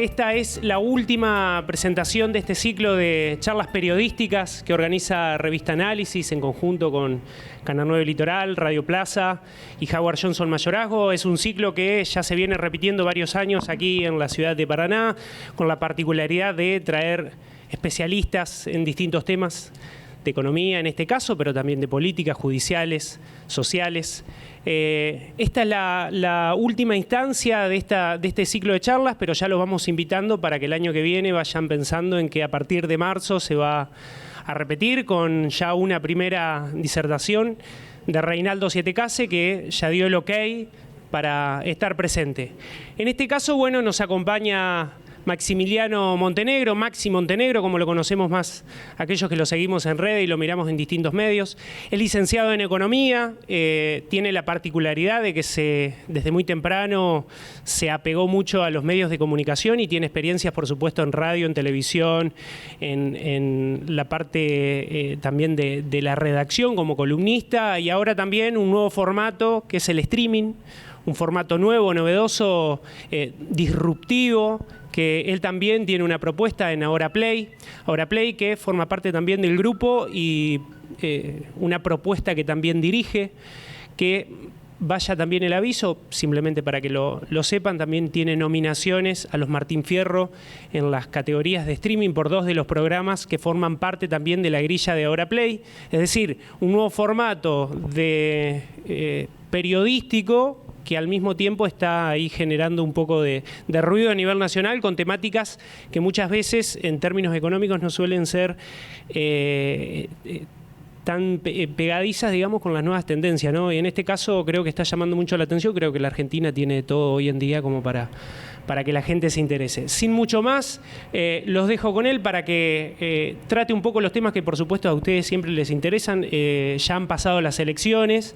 Esta es la última presentación de este ciclo de charlas periodísticas que organiza Revista Análisis en conjunto con Canal 9 Litoral, Radio Plaza y Howard Johnson Mayorazgo. Es un ciclo que ya se viene repitiendo varios años aquí en la ciudad de Paraná, con la particularidad de traer especialistas en distintos temas de economía en este caso, pero también de políticas judiciales, sociales. Esta es la última instancia de este ciclo de charlas, pero ya los vamos invitando para que el año que viene vayan pensando en que a partir de marzo se va a repetir con ya una primera disertación de Reinaldo Sietecase, que ya dio el ok para estar presente. En este caso, bueno, nos acompaña Maximiliano Montenegro, Maxi Montenegro, como lo conocemos más aquellos que lo seguimos en redes y lo miramos en distintos medios. Es licenciado en Economía, tiene la particularidad de que desde muy temprano se apegó mucho a los medios de comunicación y tiene experiencias, por supuesto, en radio, en televisión, en la parte también de la redacción como columnista, y ahora también un nuevo formato que es el streaming, un formato nuevo, novedoso, disruptivo, que él también tiene una propuesta en Ahora Play, que forma parte también del grupo y una propuesta que también dirige, que vaya también el aviso, simplemente para que lo sepan, también tiene nominaciones a los Martín Fierro en las categorías de streaming por 2 de los programas que forman parte también de la grilla de Ahora Play, es decir, un nuevo formato de periodístico que al mismo tiempo está ahí generando un poco de ruido a nivel nacional con temáticas que muchas veces en términos económicos no suelen ser tan pegadizas, digamos, con las nuevas tendencias, ¿no? Y en este caso creo que está llamando mucho la atención, creo que la Argentina tiene todo hoy en día como para que la gente se interese. Sin mucho más, los dejo con él para que trate un poco los temas que por supuesto a ustedes siempre les interesan. Ya han pasado las elecciones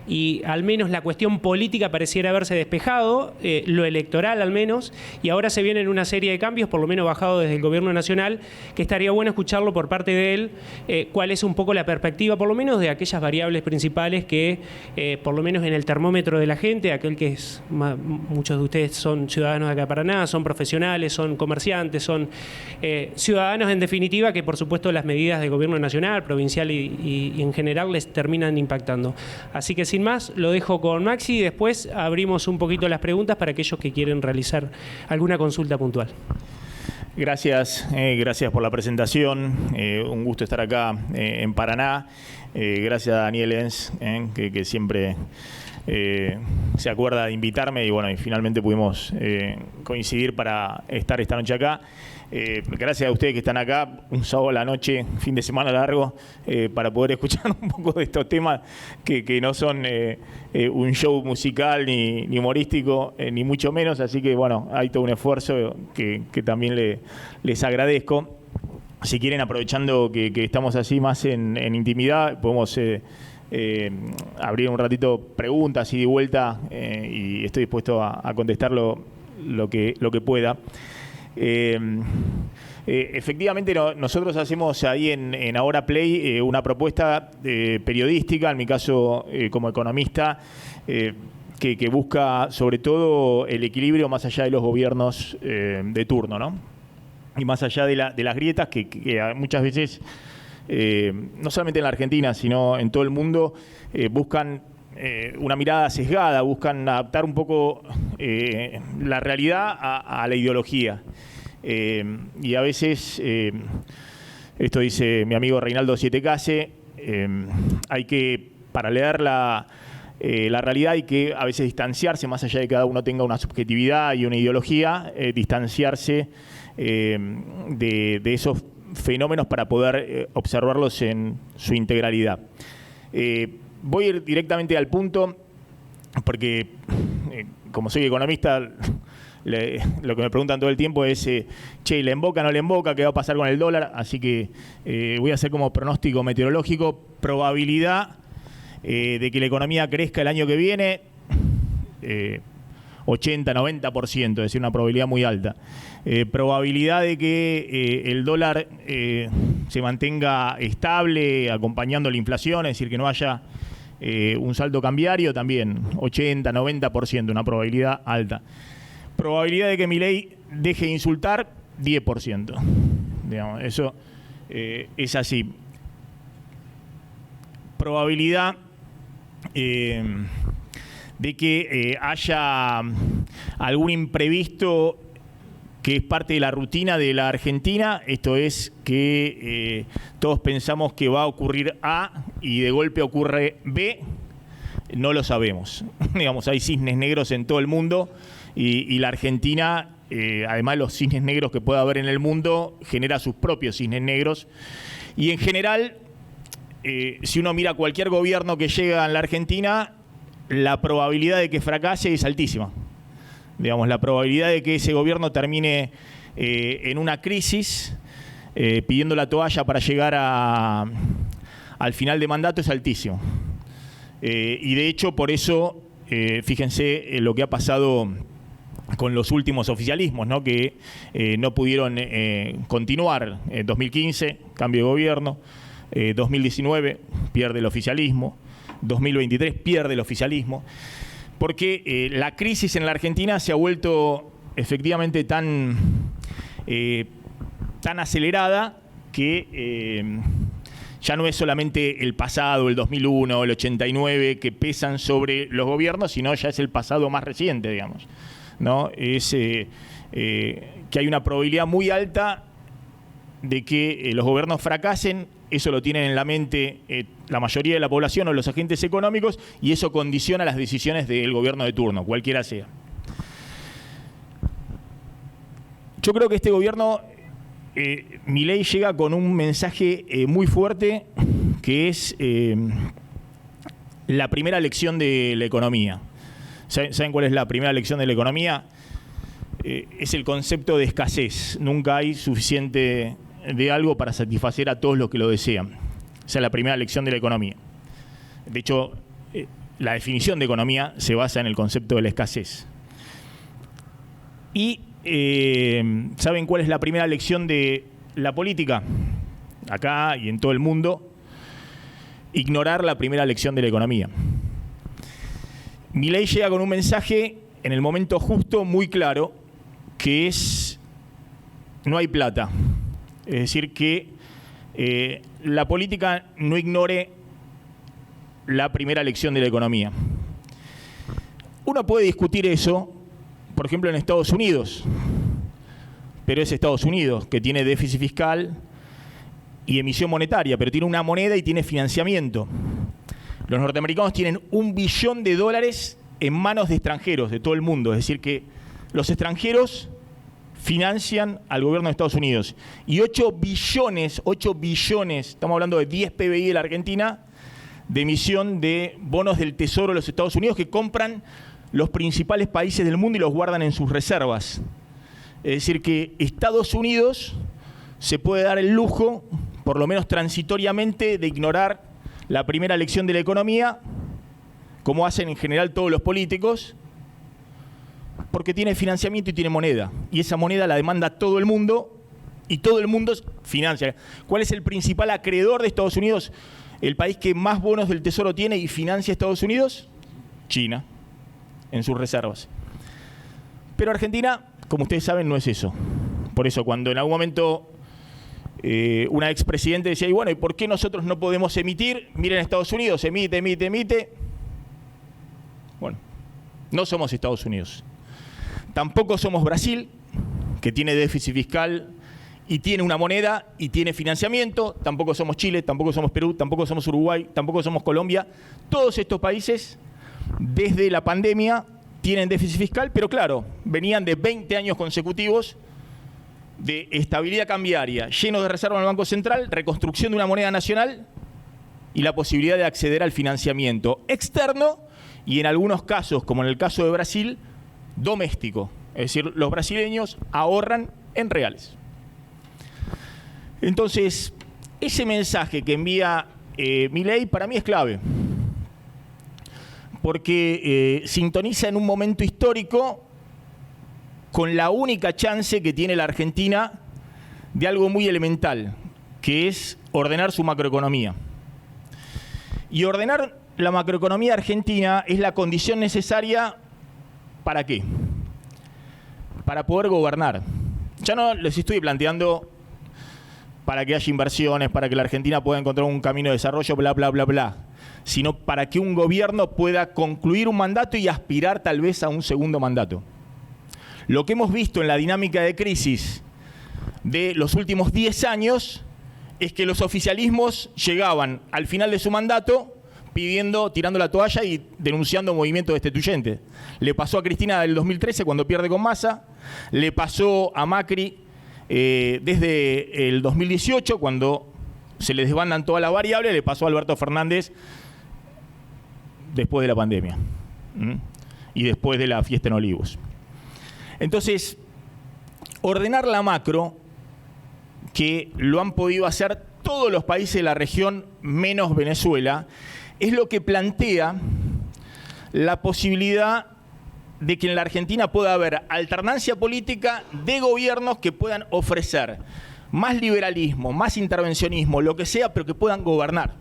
y al menos la cuestión política pareciera haberse despejado, lo electoral al menos, y ahora se vienen una serie de cambios, por lo menos bajado desde el gobierno nacional, que estaría bueno escucharlo por parte de él, cuál es un poco la perspectiva, por lo menos de aquellas variables principales que, por lo menos en el termómetro de la gente, aquel que es, muchos de ustedes son ciudadanos de acá de Paraná, son profesionales, son comerciantes, son ciudadanos en definitiva, que por supuesto las medidas del gobierno nacional, provincial y en general les terminan impactando. Así que sin más, lo dejo con Maxi y después abrimos un poquito las preguntas para aquellos que quieren realizar alguna consulta puntual. Gracias, gracias por la presentación. Un gusto estar acá en Paraná. Gracias a Daniel Enz, que siempre se acuerda de invitarme y bueno, y finalmente pudimos coincidir para estar esta noche acá. Gracias a ustedes que están acá, un sábado a la noche, fin de semana largo, para poder escuchar un poco de estos temas que no son un show musical ni humorístico, ni mucho menos, así que bueno, hay todo un esfuerzo que también les agradezco. Si quieren, aprovechando que estamos así más en intimidad, podemos abrir un ratito preguntas y de vuelta, y estoy dispuesto a contestar lo que pueda. Efectivamente, nosotros hacemos ahí en Ahora Play una propuesta periodística, en mi caso como economista, que busca sobre todo el equilibrio más allá de los gobiernos de turno, ¿no? Y más allá de las grietas que muchas veces, no solamente en la Argentina, sino en todo el mundo, buscan una mirada sesgada, buscan adaptar un poco la realidad a la ideología. Y a veces, esto dice mi amigo Reinaldo Sietecase, hay que, para leer la realidad, hay que a veces distanciarse, más allá de que cada uno tenga una subjetividad y una ideología, distanciarse de esos fenómenos para poder observarlos en su integralidad. Voy a ir directamente al punto, porque como soy economista, lo que me preguntan todo el tiempo es, che, ¿le emboca, no le emboca? ¿Qué va a pasar con el dólar? Así que voy a hacer como pronóstico meteorológico, probabilidad de que la economía crezca el año que viene, 80-90%, es decir, una probabilidad muy alta. Probabilidad de que el dólar se mantenga estable, acompañando la inflación, es decir, que no haya un saldo cambiario, también 80-90%, una probabilidad alta. Probabilidad de que Milei deje de insultar, 10%. Digamos, eso es así. Probabilidad de que haya algún imprevisto que es parte de la rutina de la Argentina, esto es que todos pensamos que va a ocurrir A y de golpe ocurre B, no lo sabemos. Digamos, hay cisnes negros en todo el mundo y la Argentina, además de los cisnes negros que pueda haber en el mundo, genera sus propios cisnes negros. Y en general, si uno mira cualquier gobierno que llega en la Argentina, la probabilidad de que fracase es altísima. Digamos, la probabilidad de que ese gobierno termine en una crisis, pidiendo la toalla para llegar al final de mandato es altísimo. Y de hecho, por eso, fíjense lo que ha pasado con los últimos oficialismos, ¿no? Que no pudieron continuar. 2015, cambio de gobierno. 2019, pierde el oficialismo. 2023, pierde el oficialismo. Porque la crisis en la Argentina se ha vuelto efectivamente tan acelerada que ya no es solamente el pasado, el 2001, el 89, que pesan sobre los gobiernos, sino ya es el pasado más reciente, digamos, ¿no? Es que hay una probabilidad muy alta de que los gobiernos fracasen. Eso lo tienen en la mente la mayoría de la población o los agentes económicos, y eso condiciona las decisiones del gobierno de turno, cualquiera sea. Yo creo que este gobierno, Milei llega con un mensaje muy fuerte, que es la primera lección de la economía. ¿Saben cuál es la primera lección de la economía? Es el concepto de escasez. Nunca hay suficiente de algo para satisfacer a todos los que lo desean. Esa es la primera lección de la economía. De hecho, la definición de economía se basa en el concepto de la escasez. Y ¿saben cuál es la primera lección de la política? Acá y en todo el mundo, ignorar la primera lección de la economía. Milei llega con un mensaje en el momento justo, muy claro, que es: no hay plata. Es decir, que la política no ignore la primera lección de la economía. Uno puede discutir eso, por ejemplo, en Estados Unidos, pero es Estados Unidos, que tiene déficit fiscal y emisión monetaria, pero tiene una moneda y tiene financiamiento. Los norteamericanos tienen $1 billón en manos de extranjeros de todo el mundo, es decir, que los extranjeros financian al gobierno de Estados Unidos. Y 8 billones, estamos hablando de 10 PBI de la Argentina, de emisión de bonos del Tesoro de los Estados Unidos que compran los principales países del mundo y los guardan en sus reservas. Es decir, que Estados Unidos se puede dar el lujo, por lo menos transitoriamente, de ignorar la primera lección de la economía, como hacen en general todos los políticos, porque tiene financiamiento y tiene moneda. Y esa moneda la demanda todo el mundo y todo el mundo financia. ¿Cuál es el principal acreedor de Estados Unidos? El país que más bonos del Tesoro tiene y financia a Estados Unidos, China, en sus reservas. Pero Argentina, como ustedes saben, no es eso. Por eso, cuando en algún momento una expresidente decía, y bueno, ¿y por qué nosotros no podemos emitir? Miren, Estados Unidos emite. Bueno, no somos Estados Unidos. Tampoco somos Brasil, que tiene déficit fiscal y tiene una moneda y tiene financiamiento. Tampoco somos Chile, tampoco somos Perú, tampoco somos Uruguay, tampoco somos Colombia. Todos estos países, desde la pandemia, tienen déficit fiscal, pero claro, venían de 20 años consecutivos de estabilidad cambiaria, llenos de reservas en el Banco Central, reconstrucción de una moneda nacional y la posibilidad de acceder al financiamiento externo y en algunos casos, como en el caso de Brasil, doméstico. Es decir, los brasileños ahorran en reales. Entonces, ese mensaje que envía Milei para mí es clave, porque sintoniza en un momento histórico con la única chance que tiene la Argentina de algo muy elemental, que es ordenar su macroeconomía. Y ordenar la macroeconomía argentina es la condición necesaria ¿para qué? para poder gobernar. Ya no les estoy planteando para que haya inversiones, para que la Argentina pueda encontrar un camino de desarrollo, bla, bla, bla, bla, sino para que un gobierno pueda concluir un mandato y aspirar tal vez a un segundo mandato. Lo que hemos visto en la dinámica de crisis de los últimos 10 años es que los oficialismos llegaban al final de su mandato tirando la toalla y denunciando movimientos destituyentes. Le pasó a Cristina del 2013 cuando pierde con Massa, le pasó a Macri desde el 2018 cuando se les desbandan todas las variables, le pasó a Alberto Fernández después de la pandemia y después de la fiesta en Olivos. Entonces, ordenar la macro, que lo han podido hacer todos los países de la región menos Venezuela, es lo que plantea la posibilidad de que en la Argentina pueda haber alternancia política de gobiernos que puedan ofrecer más liberalismo, más intervencionismo, lo que sea, pero que puedan gobernar.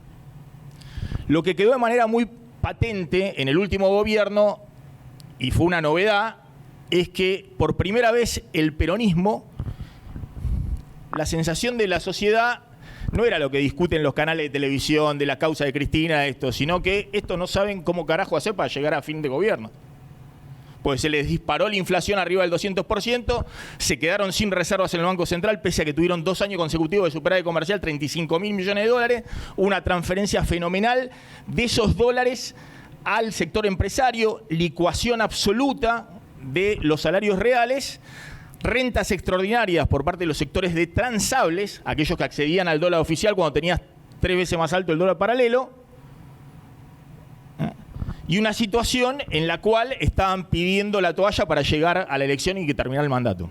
Lo que quedó de manera muy patente en el último gobierno, y fue una novedad, es que por primera vez el peronismo, la sensación de la sociedad no era lo que discuten los canales de televisión de la causa de Cristina, sino que estos no saben cómo carajo hacer para llegar a fin de gobierno. Pues se les disparó la inflación arriba del 200%, se quedaron sin reservas en el Banco Central, pese a que tuvieron 2 años consecutivos de superávit comercial, 35.000 millones de dólares, una transferencia fenomenal de esos dólares al sector empresario, licuación absoluta de los salarios reales, rentas extraordinarias por parte de los sectores de transables, aquellos que accedían al dólar oficial cuando tenías 3 veces más alto el dólar paralelo, y una situación en la cual estaban pidiendo la toalla para llegar a la elección y que terminara el mandato.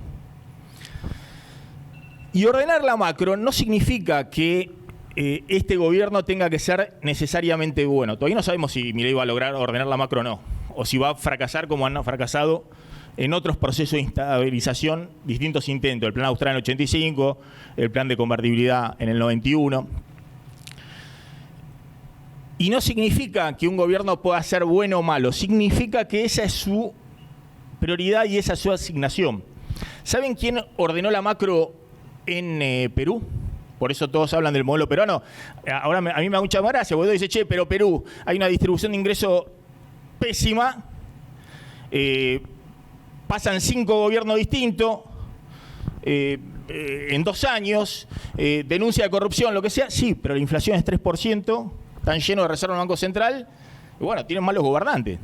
Y ordenar la macro no significa que este gobierno tenga que ser necesariamente bueno. Todavía no sabemos si Milei va a lograr ordenar la macro o no, o si va a fracasar como han fracasado en otros procesos de estabilización, distintos intentos, el plan austral en el 85, el plan de convertibilidad en el 91. Y no significa que un gobierno pueda ser bueno o malo, significa que esa es su prioridad y esa es su asignación. ¿Saben quién ordenó la macro en Perú? Por eso todos hablan del modelo peruano. Ahora a mí me da mucha gracia, porque dice, che, pero Perú, hay una distribución de ingresos pésima, pasan 5 gobiernos distintos en 2 años, denuncia de corrupción, lo que sea. Sí, pero la inflación es 3%, están llenos de reservas en el Banco Central, y bueno, tienen malos gobernantes.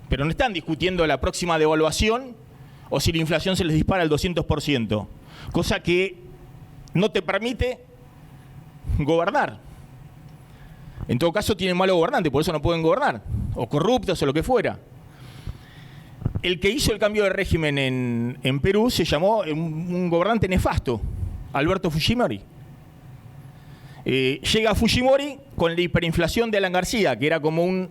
Pero no están discutiendo la próxima devaluación o si la inflación se les dispara al 200%, cosa que no te permite gobernar. En todo caso, tienen malos gobernantes, por eso no pueden gobernar, o corruptos o lo que fuera. El que hizo el cambio de régimen en Perú se llamó un gobernante nefasto, Alberto Fujimori. Llega Fujimori con la hiperinflación de Alan García, que era como un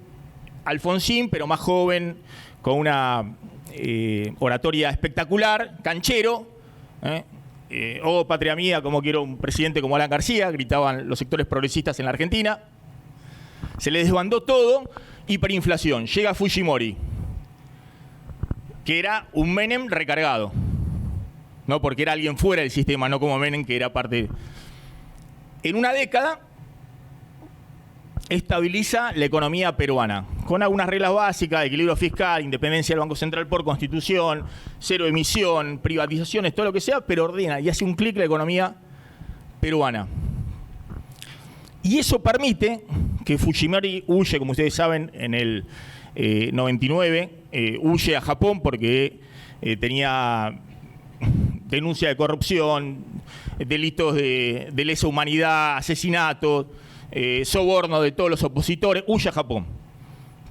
Alfonsín, pero más joven, con una oratoria espectacular, canchero. Oh, patria mía, como quiero un presidente como Alan García, gritaban los sectores progresistas en la Argentina. Se les desbandó todo, hiperinflación. Llega Fujimori, que era un Menem recargado, no porque era alguien fuera del sistema, no como Menem, que era parte. En una década estabiliza la economía peruana, con algunas reglas básicas, equilibrio fiscal, independencia del Banco Central por Constitución, cero emisión, privatizaciones, todo lo que sea, pero ordena y hace un clic la economía peruana. Y eso permite que Fujimori huye, como ustedes saben, en el 99, huye a Japón porque tenía denuncia de corrupción, delitos de lesa humanidad, asesinatos, soborno de todos los opositores, huye a Japón.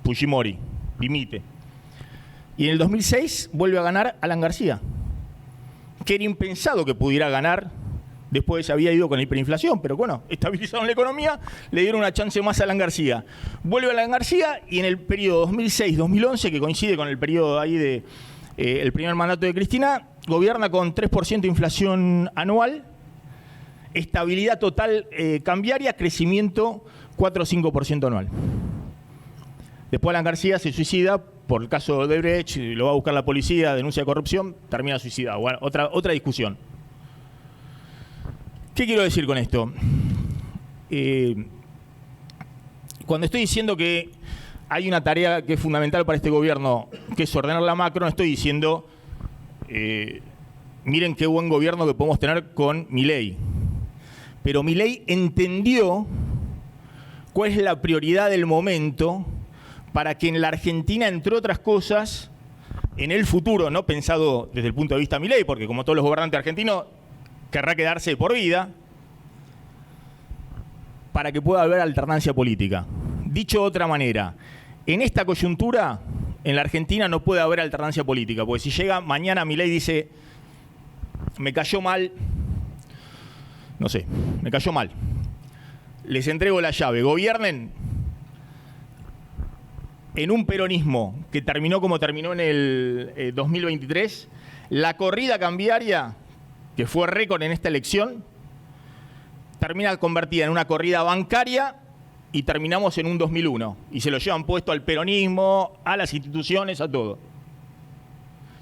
Fujimori, dimite. Y en el 2006 vuelve a ganar Alan García, que era impensado que pudiera ganar. Después se había ido con la hiperinflación, pero bueno, estabilizaron la economía, le dieron una chance más a Alan García. Vuelve Alan García y en el periodo 2006-2011, que coincide con el periodo ahí de el primer mandato de Cristina, gobierna con 3% de inflación anual, estabilidad total cambiaria, crecimiento 4 o 5% anual. Después Alan García se suicida por el caso de Odebrecht, lo va a buscar la policía, denuncia de corrupción, termina suicidado. Bueno, otra discusión. ¿Qué quiero decir con esto? Cuando estoy diciendo que hay una tarea que es fundamental para este gobierno, que es ordenar la macro, no estoy diciendo, miren qué buen gobierno que podemos tener con Milei. Pero Milei entendió cuál es la prioridad del momento para que en la Argentina, entre otras cosas, en el futuro, no pensado desde el punto de vista de Milei, porque como todos los gobernantes argentinos, querrá quedarse por vida, para que pueda haber alternancia política. Dicho de otra manera, en esta coyuntura, en la Argentina no puede haber alternancia política, porque si llega mañana Milei y dice, me cayó mal, no sé, me cayó mal, les entrego la llave, gobiernen en un peronismo que terminó como terminó en el 2023, la corrida cambiaria, que fue récord en esta elección, termina convertida en una corrida bancaria y terminamos en un 2001. Y se lo llevan puesto al peronismo, a las instituciones, a todo.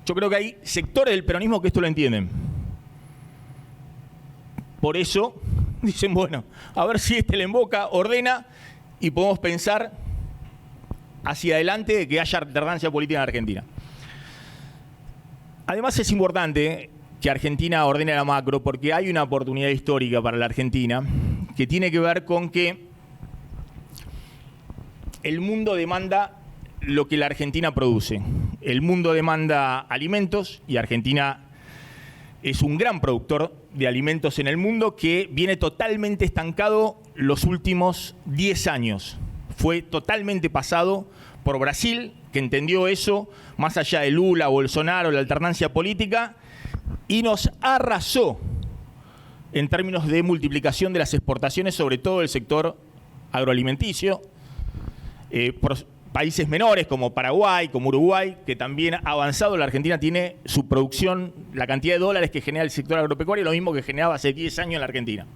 Yo creo que hay sectores del peronismo que esto lo entienden. Por eso dicen, bueno, a ver si este le emboca, ordena y podemos pensar hacia adelante de que haya alternancia política en Argentina. Además es importante que Argentina ordene la macro porque hay una oportunidad histórica para la Argentina que tiene que ver con que el mundo demanda lo que la Argentina produce. El mundo demanda alimentos y Argentina es un gran productor de alimentos en el mundo que viene totalmente estancado los últimos 10 años. Fue totalmente pasado por Brasil, que entendió eso, más allá de Lula, Bolsonaro, la alternancia política, y nos arrasó en términos de multiplicación de las exportaciones, sobre todo el sector agroalimenticio, por países menores como Paraguay, como Uruguay, que también ha avanzado. La Argentina tiene su producción, la cantidad de dólares que genera el sector agropecuario, lo mismo que generaba hace 10 años en la Argentina.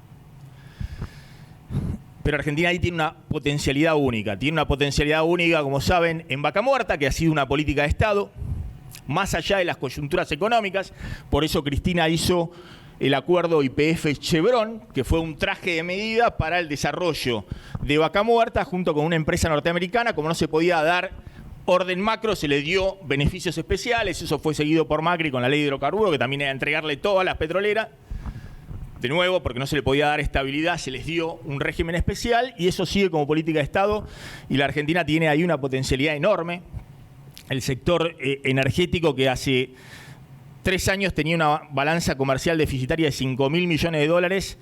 Pero Argentina ahí tiene una potencialidad única. Tiene una potencialidad única, como saben, en Vaca Muerta, que ha sido una política de Estado, más allá de las coyunturas económicas. Por eso Cristina hizo el acuerdo YPF-Chevron, que fue un traje de medida para el desarrollo de Vaca Muerta, junto con una empresa norteamericana. Como no se podía dar orden macro, se le dio beneficios especiales. Eso fue seguido por Macri con la ley de hidrocarburos, que también era entregarle todas las petroleras. De nuevo, porque no se le podía dar estabilidad, se les dio un régimen especial y eso sigue como política de Estado. Y la Argentina tiene ahí una potencialidad enorme. El sector energético, que hace 3 años tenía una balanza comercial deficitaria de 5.000 millones de dólares,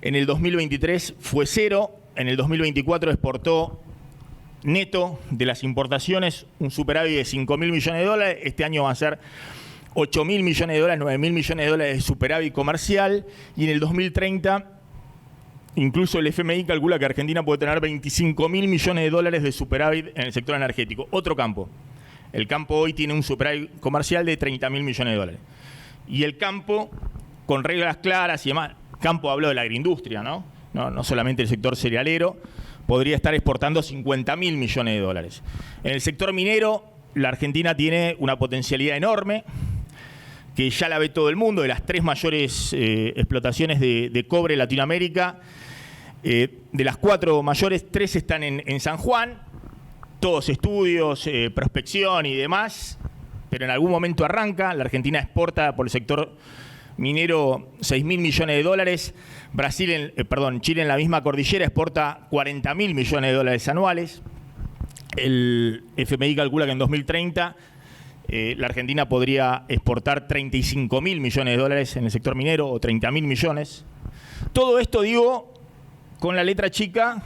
en el 2023 fue cero, en el 2024 exportó neto de las importaciones un superávit de 5.000 millones de dólares, este año va a ser 8.000 millones de dólares, 9.000 millones de dólares de superávit comercial, y en el 2030 incluso el FMI calcula que Argentina puede tener 25.000 millones de dólares de superávit en el sector energético. Otro campo. El campo hoy tiene un superávit comercial de 30.000 millones de dólares. Y el campo, con reglas claras y demás, campo hablo de la agroindustria, ¿no? No solamente el sector cerealero, podría estar exportando 50.000 millones de dólares. En el sector minero, la Argentina tiene una potencialidad enorme, que ya la ve todo el mundo. De las 3 mayores explotaciones de cobre en Latinoamérica, de las 4 mayores, 3 están en San Juan, todos estudios, prospección y demás, pero en algún momento arranca. La Argentina exporta por el sector minero 6.000 millones de dólares, Chile en la misma cordillera exporta 40.000 millones de dólares anuales. El FMI calcula que en 2030 la Argentina podría exportar 35.000 millones de dólares en el sector minero o 30.000 millones. Todo esto, digo, con la letra chica,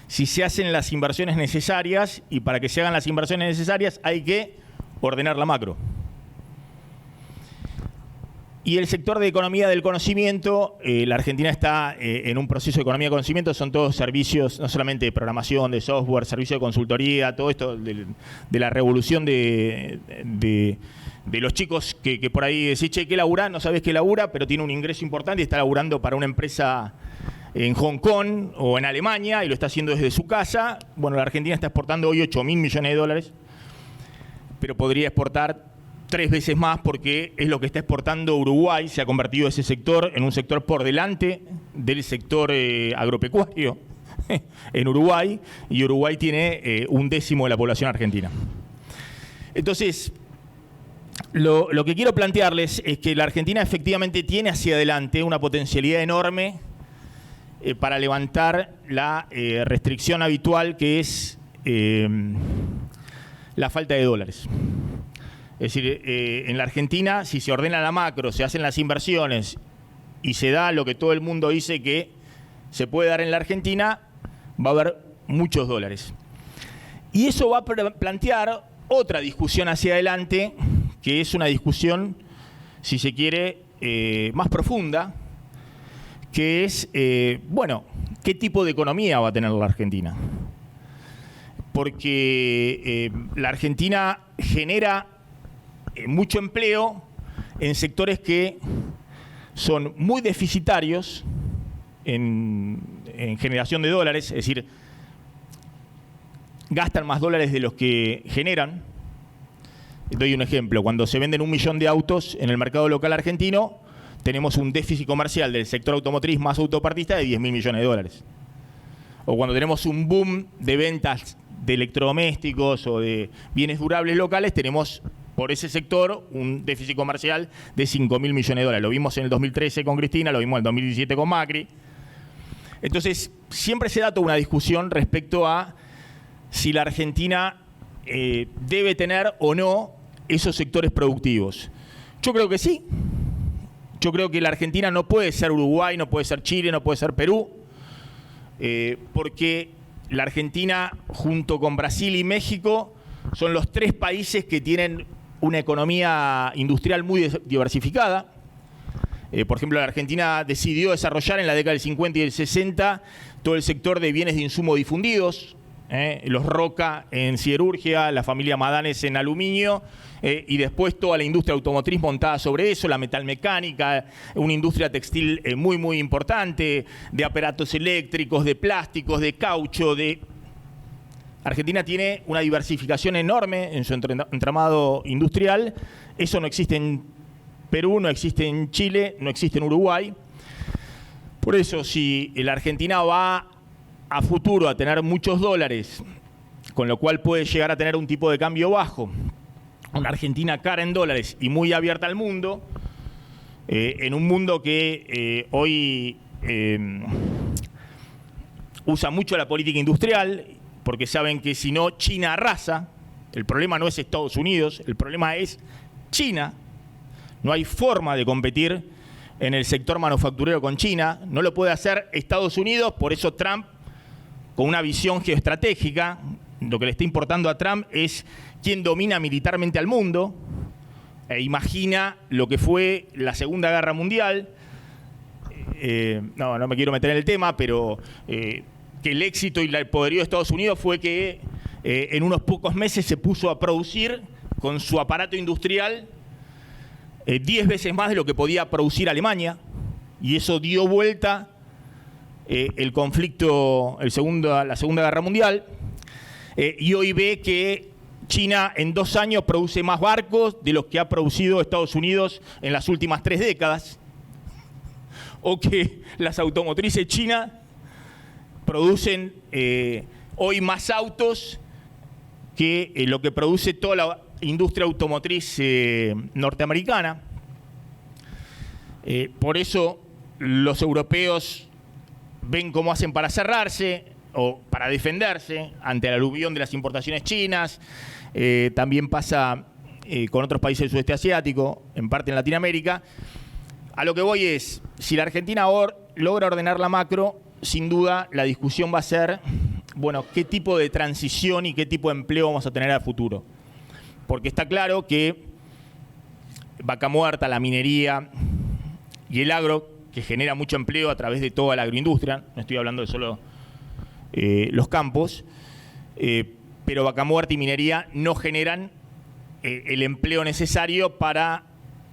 si se hacen las inversiones necesarias, y para que se hagan las inversiones necesarias hay que ordenar la macro. Y el sector de economía del conocimiento, la Argentina está en un proceso de economía del conocimiento, son todos servicios, no solamente de programación, de software, servicio de consultoría, todo esto de la revolución de los chicos que por ahí decís, che, ¿qué labura? No sabés qué labura, pero tiene un ingreso importante y está laburando para una empresa en Hong Kong o en Alemania y lo está haciendo desde su casa. Bueno, la Argentina está exportando hoy 8.000 millones de dólares pero podría exportar 3 veces más porque es lo que está exportando Uruguay. Se ha convertido ese sector en un sector por delante del sector agropecuario en Uruguay, y Uruguay tiene 1/10 de la población argentina. Entonces, lo que quiero plantearles es que la Argentina efectivamente tiene hacia adelante una potencialidad enorme para levantar la restricción habitual que es la falta de dólares. Es decir, en la Argentina, si se ordena la macro, se hacen las inversiones y se da lo que todo el mundo dice que se puede dar en la Argentina, va a haber muchos dólares. Y eso va a plantear otra discusión hacia adelante, que es una discusión, si se quiere, más profunda, que es, bueno, ¿qué tipo de economía va a tener la Argentina? Porque la Argentina genera mucho empleo en sectores que son muy deficitarios en generación de dólares, es decir, gastan más dólares de los que generan. Doy un ejemplo: cuando se venden 1 millón de autos en el mercado local argentino, tenemos un déficit comercial del sector automotriz más autopartista de 10.000 millones de dólares. O cuando tenemos un boom de ventas de electrodomésticos o de bienes durables locales, tenemos por ese sector un déficit comercial de 5.000 millones de dólares. Lo vimos en el 2013 con Cristina, lo vimos en el 2017 con Macri. Entonces, siempre se da toda una discusión respecto a si la Argentina debe tener o no esos sectores productivos. Yo creo que sí. Yo creo que la Argentina no puede ser Uruguay, no puede ser Chile, no puede ser Perú, porque la Argentina, junto con Brasil y México, son los 3 países que tienen una economía industrial muy diversificada. Por ejemplo, la Argentina decidió desarrollar en la década del 50 y del 60 todo el sector de bienes de insumo difundidos, los Roca en siderurgia, la familia Madanes en aluminio, y después toda la industria automotriz montada sobre eso, la metalmecánica, una industria textil muy, muy importante, de aparatos eléctricos, de plásticos, de caucho. Argentina tiene una diversificación enorme en su entramado industrial. Eso no existe en Perú, no existe en Chile, no existe en Uruguay. Por eso, si la Argentina va a futuro a tener muchos dólares, con lo cual puede llegar a tener un tipo de cambio bajo, una Argentina cara en dólares y muy abierta al mundo, en un mundo que hoy usa mucho la política industrial, porque saben que si no, China arrasa. El problema no es Estados Unidos, el problema es China. No hay forma de competir en el sector manufacturero con China. No lo puede hacer Estados Unidos, por eso Trump, con una visión geoestratégica, lo que le está importando a Trump es quién domina militarmente al mundo, e imagina lo que fue la Segunda Guerra Mundial. No me quiero meter en el tema, pero que el éxito y el poderío de Estados Unidos fue que en unos pocos meses se puso a producir con su aparato industrial 10 veces más de lo que podía producir Alemania, y eso dio vuelta el conflicto, la Segunda Guerra Mundial, y hoy ve que China en 2 años produce más barcos de los que ha producido Estados Unidos en las últimas 3 décadas, o que las automotrices chinas producen hoy más autos que lo que produce toda la industria automotriz norteamericana. Por eso los europeos ven cómo hacen para cerrarse o para defenderse ante el aluvión de las importaciones chinas. También pasa con otros países del sudeste asiático, en parte en Latinoamérica. A lo que voy es, si la Argentina logra ordenar la macro, sin duda la discusión va a ser, bueno, qué tipo de transición y qué tipo de empleo vamos a tener a futuro. Porque está claro que Vaca Muerta, la minería y el agro, que genera mucho empleo a través de toda la agroindustria, no estoy hablando de solo los campos, pero Vaca Muerta y minería no generan el empleo necesario para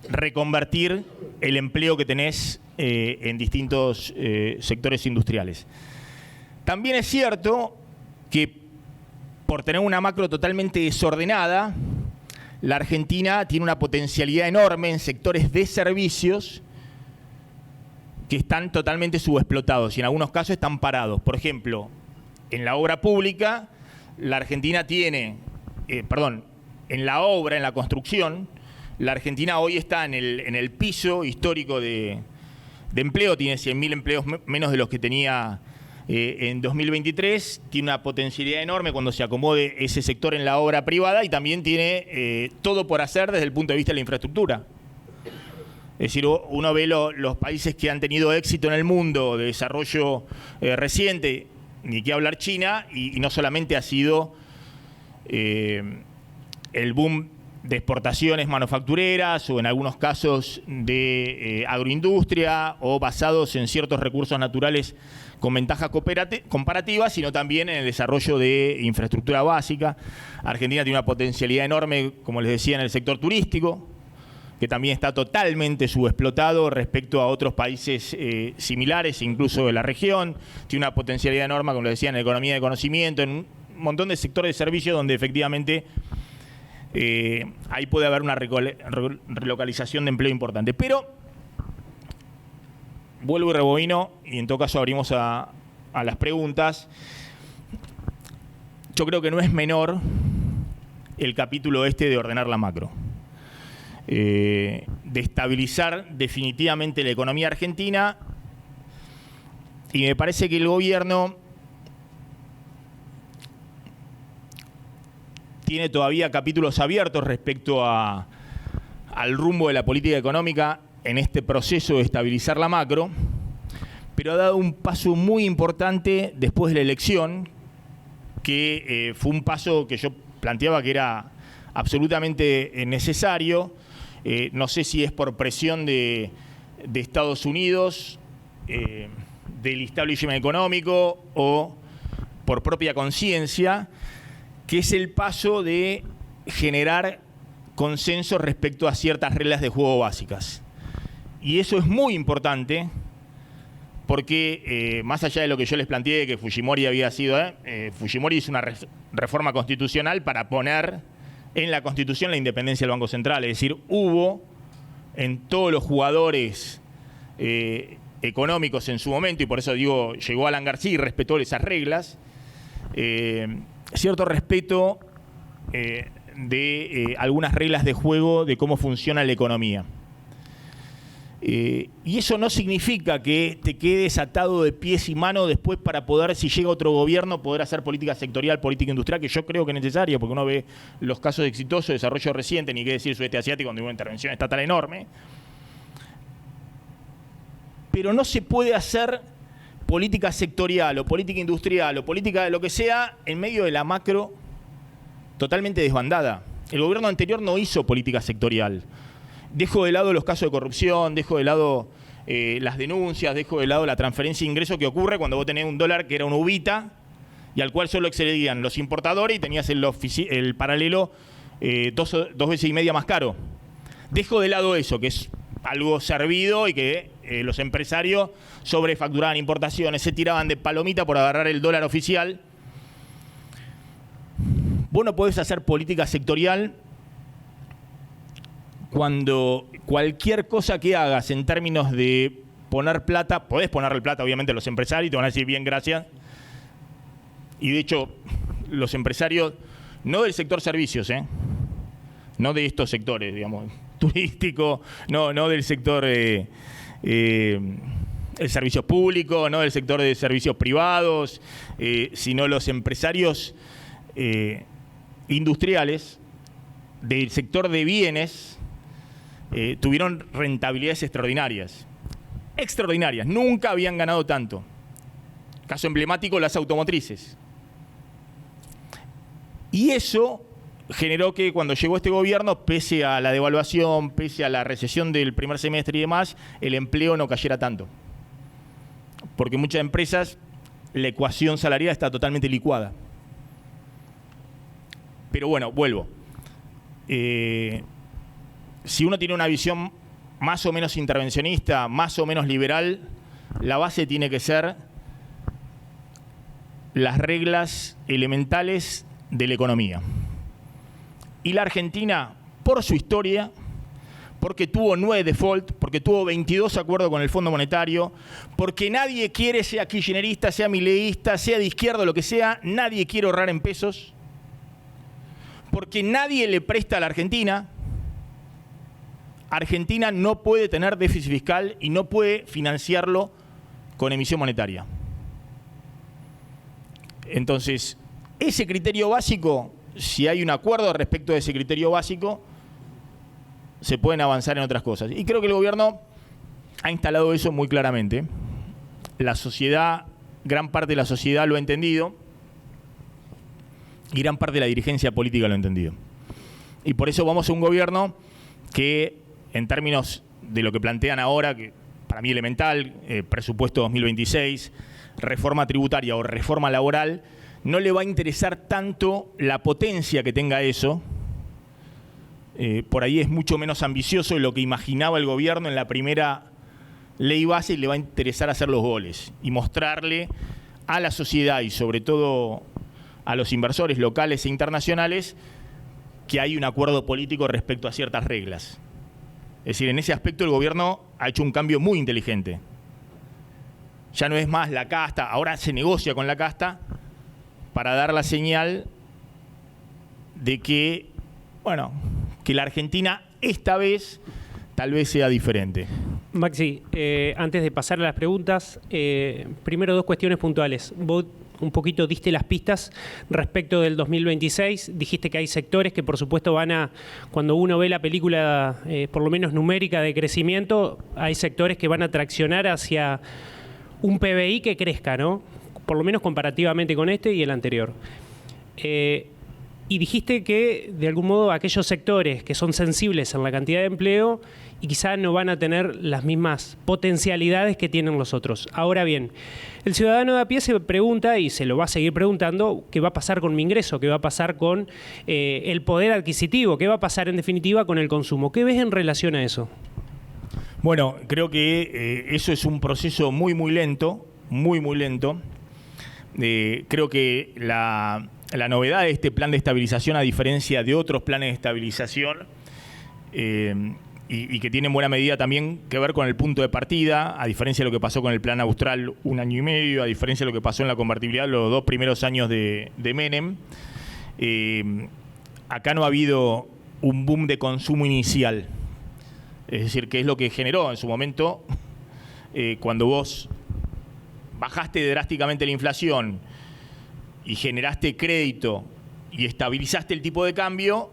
reconvertir el empleo que tenés en distintos sectores industriales. También es cierto que por tener una macro totalmente desordenada, la Argentina tiene una potencialidad enorme en sectores de servicios que están totalmente subexplotados y en algunos casos están parados. Por ejemplo, en la obra pública, la Argentina tiene, en la obra, en la construcción, la Argentina hoy está en el piso histórico de empleo, tiene 100.000 empleos menos de los que tenía en 2023, tiene una potencialidad enorme cuando se acomode ese sector en la obra privada y también tiene todo por hacer desde el punto de vista de la infraestructura. Es decir, uno ve los países que han tenido éxito en el mundo de desarrollo reciente, ni qué hablar China, y no solamente ha sido el boom de exportaciones manufactureras o en algunos casos de agroindustria o basados en ciertos recursos naturales con ventajas comparativas, sino también en el desarrollo de infraestructura básica. Argentina tiene una potencialidad enorme, como les decía, en el sector turístico, que también está totalmente subexplotado respecto a otros países similares, incluso de la región. Tiene una potencialidad enorme, como les decía, en la economía de conocimiento, en un montón de sectores de servicios donde efectivamente ahí puede haber una relocalización de empleo importante. Pero vuelvo y rebobino, y en todo caso abrimos a las preguntas. Yo creo que no es menor el capítulo de ordenar la macro. De estabilizar definitivamente la economía argentina, y me parece que el gobierno tiene todavía capítulos abiertos respecto al rumbo de la política económica en este proceso de estabilizar la macro, pero ha dado un paso muy importante después de la elección, que fue un paso que yo planteaba que era absolutamente necesario. No sé si es por presión de Estados Unidos, del establishment económico o por propia conciencia, que es el paso de generar consenso respecto a ciertas reglas de juego básicas. Y eso es muy importante porque, más allá de lo que yo les planteé, que Fujimori había sido, Fujimori hizo una reforma constitucional para poner en la Constitución la independencia del Banco Central. Es decir, hubo en todos los jugadores económicos en su momento, y por eso digo, llegó Alan García y respetó esas reglas, cierto respeto de algunas reglas de juego de cómo funciona la economía. Y eso no significa que te quedes atado de pies y manos después para poder, si llega otro gobierno, poder hacer política sectorial, política industrial, que yo creo que es necesaria, porque uno ve los casos exitosos de desarrollo reciente, ni qué decir sudeste asiático, donde hubo una intervención estatal enorme. Pero no se puede hacer política sectorial o política industrial o política de lo que sea en medio de la macro totalmente desbandada. El gobierno anterior no hizo política sectorial. Dejo de lado los casos de corrupción, dejo de lado las denuncias, dejo de lado la transferencia de ingresos que ocurre cuando vos tenés un dólar que era un ubita y al cual solo accedían los importadores y tenías el paralelo dos veces y media más caro. Dejo de lado eso, que es algo servido y que los empresarios sobrefacturaban importaciones, se tiraban de palomita por agarrar el dólar oficial. Vos no podés hacer política sectorial cuando cualquier cosa que hagas en términos de poner plata, podés ponerle plata obviamente a los empresarios y te van a decir bien, gracias. Y de hecho, los empresarios, no del sector servicios, no de estos sectores, digamos, turístico, no del sector el servicio público, no del sector de servicios privados, sino los empresarios industriales del sector de bienes tuvieron rentabilidades extraordinarias. Extraordinarias, nunca habían ganado tanto. Caso emblemático, las automotrices. Y eso generó que cuando llegó este gobierno, pese a la devaluación, pese a la recesión del primer semestre y demás, el empleo no cayera tanto. Porque muchas empresas, la ecuación salarial está totalmente licuada. Pero bueno, vuelvo. Si uno tiene una visión más o menos intervencionista, más o menos liberal, la base tiene que ser las reglas elementales de la economía. Y la Argentina, por su historia, porque tuvo 9 default, porque tuvo 22 acuerdos con el Fondo Monetario, porque nadie quiere, sea kirchnerista, sea mileísta, sea de izquierda, lo que sea, nadie quiere ahorrar en pesos, porque nadie le presta a la Argentina. Argentina no puede tener déficit fiscal y no puede financiarlo con emisión monetaria. Entonces, ese criterio básico, si hay un acuerdo respecto de ese criterio básico, se pueden avanzar en otras cosas. Y creo que el gobierno ha instalado eso muy claramente. La sociedad, gran parte de la sociedad lo ha entendido y gran parte de la dirigencia política lo ha entendido. Y por eso vamos a un gobierno que, en términos de lo que plantean ahora, que para mí elemental, presupuesto 2026, reforma tributaria o reforma laboral, no le va a interesar tanto la potencia que tenga eso. Por ahí es mucho menos ambicioso de lo que imaginaba el gobierno en la primera ley base, y le va a interesar hacer los goles y mostrarle a la sociedad y sobre todo a los inversores locales e internacionales que hay un acuerdo político respecto a ciertas reglas. Es decir, en ese aspecto el gobierno ha hecho un cambio muy inteligente. Ya no es más la casta, ahora se negocia con la casta para dar la señal de que, bueno, que la Argentina esta vez tal vez sea diferente. Maxi, antes de pasar a las preguntas, primero 2 cuestiones puntuales. Vos un poquito diste las pistas respecto del 2026, dijiste que hay sectores que por supuesto van a, cuando uno ve la película por lo menos numérica de crecimiento, hay sectores que van a traccionar hacia un PBI que crezca, ¿no? Por lo menos comparativamente con este y el anterior. Y dijiste que, de algún modo, aquellos sectores que son sensibles en la cantidad de empleo y quizá no van a tener las mismas potencialidades que tienen los otros. Ahora bien, el ciudadano de a pie se pregunta, y se lo va a seguir preguntando, ¿qué va a pasar con mi ingreso? ¿Qué va a pasar con el poder adquisitivo? ¿Qué va a pasar, en definitiva, con el consumo? ¿Qué ves en relación a eso? Bueno, creo que eso es un proceso muy, muy lento, muy, muy lento. Creo que la novedad de este plan de estabilización, a diferencia de otros planes de estabilización, y que tiene en buena medida también que ver con el punto de partida, a diferencia de lo que pasó con el plan austral 1 año y medio, a diferencia de lo que pasó en la convertibilidad los 2 primeros años de Menem, acá no ha habido un boom de consumo inicial. Es decir, que es lo que generó en su momento cuando vos bajaste drásticamente la inflación y generaste crédito y estabilizaste el tipo de cambio.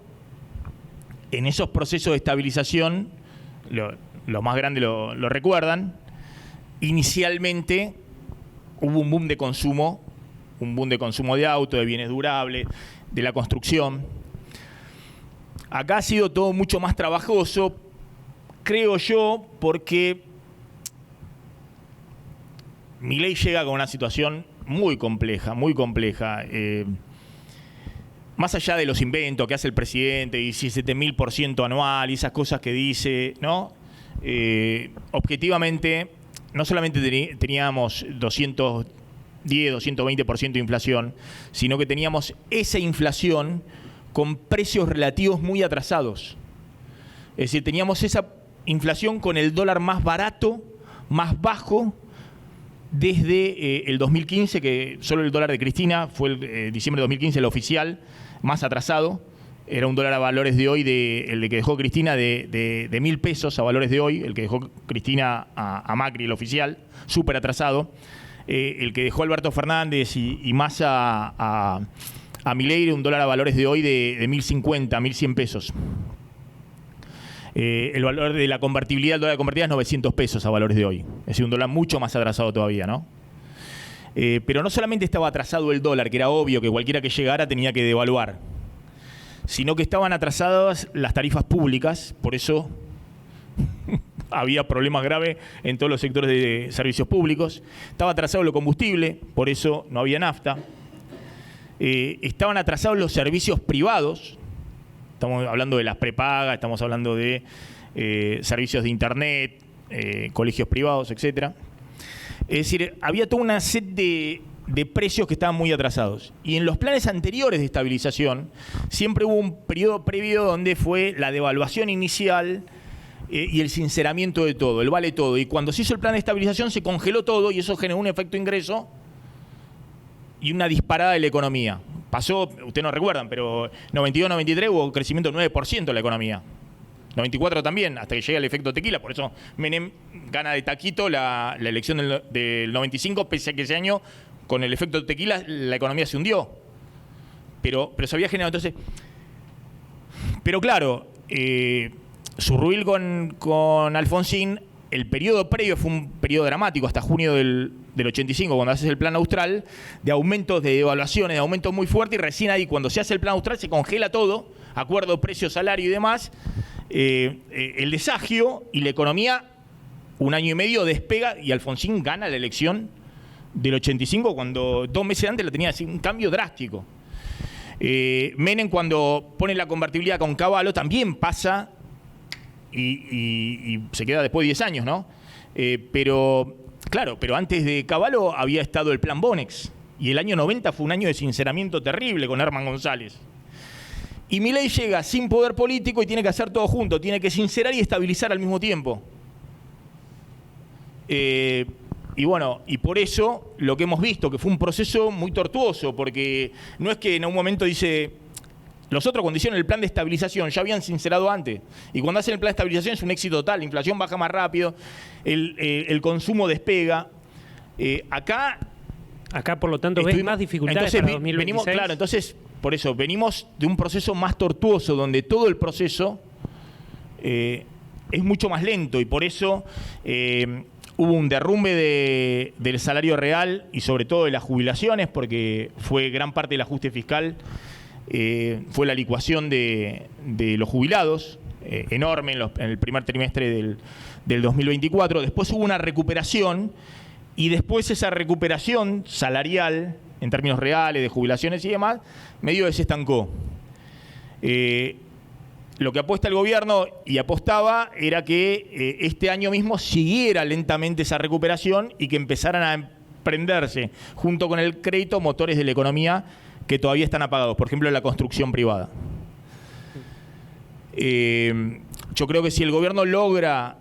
En esos procesos de estabilización, los más grandes lo recuerdan, inicialmente hubo un boom de consumo de auto, de bienes durables, de la construcción. Acá ha sido todo mucho más trabajoso, creo yo, porque Milei llega con una situación muy compleja, muy compleja. Más allá de los inventos que hace el presidente, y 17.000% anual y esas cosas que dice, ¿no? Objetivamente, no solamente teníamos 210, 220% de inflación, sino que teníamos esa inflación con precios relativos muy atrasados. Es decir, teníamos esa inflación con el dólar más barato, más bajo, desde el 2015, que solo el dólar de Cristina fue el diciembre de 2015 el oficial, más atrasado. Era un dólar a valores de hoy, el que dejó Cristina, de 1.000 pesos a valores de hoy, el que dejó Cristina a Macri, el oficial, súper atrasado. El que dejó Alberto Fernández y Massa a Milei, un dólar a valores de hoy de 1.050, 1.100 pesos. El valor de la convertibilidad, el dólar de convertibilidad es 900 pesos a valores de hoy. Es decir, un dólar mucho más atrasado todavía, ¿no? Pero no solamente estaba atrasado el dólar, que era obvio que cualquiera que llegara tenía que devaluar, sino que estaban atrasadas las tarifas públicas, por eso había problemas graves en todos los sectores de servicios públicos. Estaba atrasado el combustible, por eso no había nafta. Estaban atrasados los servicios privados. Estamos hablando de las prepagas, estamos hablando de servicios de internet, colegios privados, etc. Es decir, había toda una serie de precios que estaban muy atrasados. Y en los planes anteriores de estabilización siempre hubo un periodo previo donde fue la devaluación inicial y el sinceramiento de todo, el vale todo. Y cuando se hizo el plan de estabilización se congeló todo y eso generó un efecto ingreso y una disparada de la economía. Pasó, ustedes no recuerdan, pero 92-93 hubo crecimiento del 9% de la economía. 94 también, hasta que llega el efecto tequila. Por eso Menem gana de taquito la elección del 95, pese a que ese año, con el efecto tequila, la economía se hundió. Pero se había generado entonces... Pero claro, Surrubil con Alfonsín, el periodo previo fue un periodo dramático, hasta junio del 85, cuando haces el plan austral, de aumentos de devaluaciones, de aumentos muy fuertes, y recién ahí, cuando se hace el plan austral, se congela todo, acuerdo, precio, salario y demás, el desagio y la economía, un año y medio despega, y Alfonsín gana la elección del 85, cuando 2 meses antes la tenía así, un cambio drástico. Menem, cuando pone la convertibilidad con Cavallo, también pasa y se queda después de 10 años, ¿no? Pero antes de Cavallo había estado el plan Bonex, y el año 90 fue un año de sinceramiento terrible con Herman González. Y Milei llega sin poder político y tiene que hacer todo junto, tiene que sincerar y estabilizar al mismo tiempo. Y bueno, y por eso lo que hemos visto, que fue un proceso muy tortuoso, porque no es que en un momento dice, los otros cuando hicieron el plan de estabilización ya habían sincerado antes, y cuando hacen el plan de estabilización es un éxito total, la inflación baja más rápido, el consumo despega. Acá por lo tanto ves más dificultades para 2026. Entonces, por eso, venimos de un proceso más tortuoso, donde todo el proceso es mucho más lento, y por eso hubo un derrumbe del salario real y sobre todo de las jubilaciones, porque fue gran parte del ajuste fiscal, fue la licuación de los jubilados, enorme en el primer trimestre del 2024. Después hubo una recuperación, y después esa recuperación salarial, en términos reales, de jubilaciones y demás, medio que se estancó. Lo que apuesta el gobierno, y apostaba, era que este año mismo siguiera lentamente esa recuperación y que empezaran a emprenderse, junto con el crédito, motores de la economía que todavía están apagados, por ejemplo, la construcción privada. Yo creo que si el gobierno logra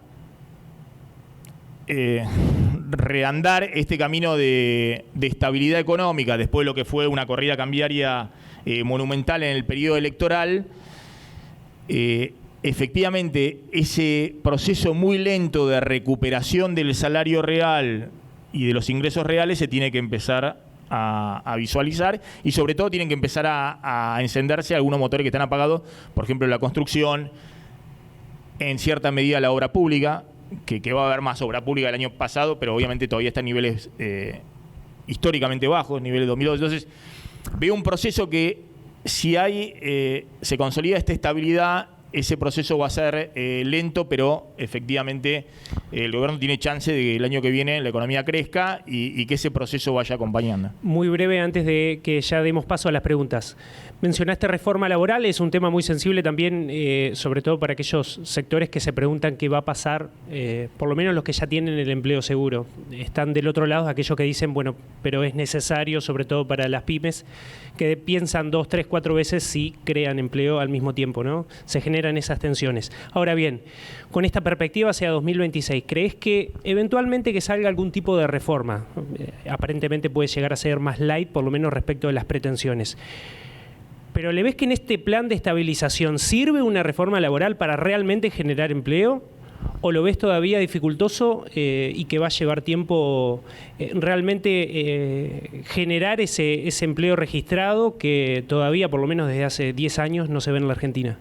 reandar este camino de estabilidad económica, después de lo que fue una corrida cambiaria monumental en el periodo electoral, efectivamente ese proceso muy lento de recuperación del salario real y de los ingresos reales se tiene que empezar a visualizar, y sobre todo tienen que empezar a encenderse algunos motores que están apagados, por ejemplo la construcción, en cierta medida la obra pública, que va a haber más obra pública el año pasado, pero obviamente todavía está en niveles históricamente bajos, niveles 2002. Entonces veo un proceso que si se consolida esta estabilidad, ese proceso va a ser lento, pero efectivamente el gobierno tiene chance de que el año que viene la economía crezca y que ese proceso vaya acompañando. Muy breve, antes de que ya demos paso a las preguntas. Mencionaste reforma laboral, es un tema muy sensible también, sobre todo para aquellos sectores que se preguntan qué va a pasar, por lo menos los que ya tienen el empleo seguro. Están del otro lado aquellos que dicen, bueno, pero es necesario, sobre todo para las pymes, que piensan 2, 3, 4 veces si crean empleo al mismo tiempo, ¿no? Se generan esas tensiones. Ahora bien, con esta perspectiva hacia 2026, ¿crees que eventualmente que salga algún tipo de reforma? Aparentemente puede llegar a ser más light, por lo menos respecto de las pretensiones. ¿Pero le ves que en este plan de estabilización sirve una reforma laboral para realmente generar empleo? ¿O lo ves todavía dificultoso y que va a llevar tiempo realmente generar ese empleo registrado que todavía, por lo menos desde hace 10 años, no se ve en la Argentina?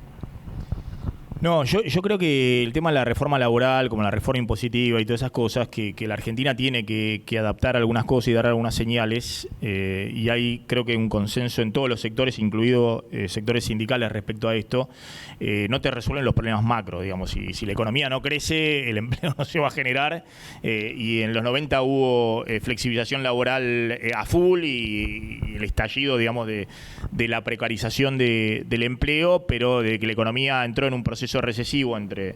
No, yo creo que el tema de la reforma laboral, como la reforma impositiva y todas esas cosas, que la Argentina tiene que adaptar algunas cosas y dar algunas señales, y hay creo que un consenso en todos los sectores, incluidos sectores sindicales respecto a esto, no te resuelven los problemas macro, digamos. Si la economía no crece, el empleo no se va a generar, y en los 90 hubo flexibilización laboral a full y el estallido, digamos, de la precarización del empleo, pero de que la economía entró en un proceso proceso recesivo entre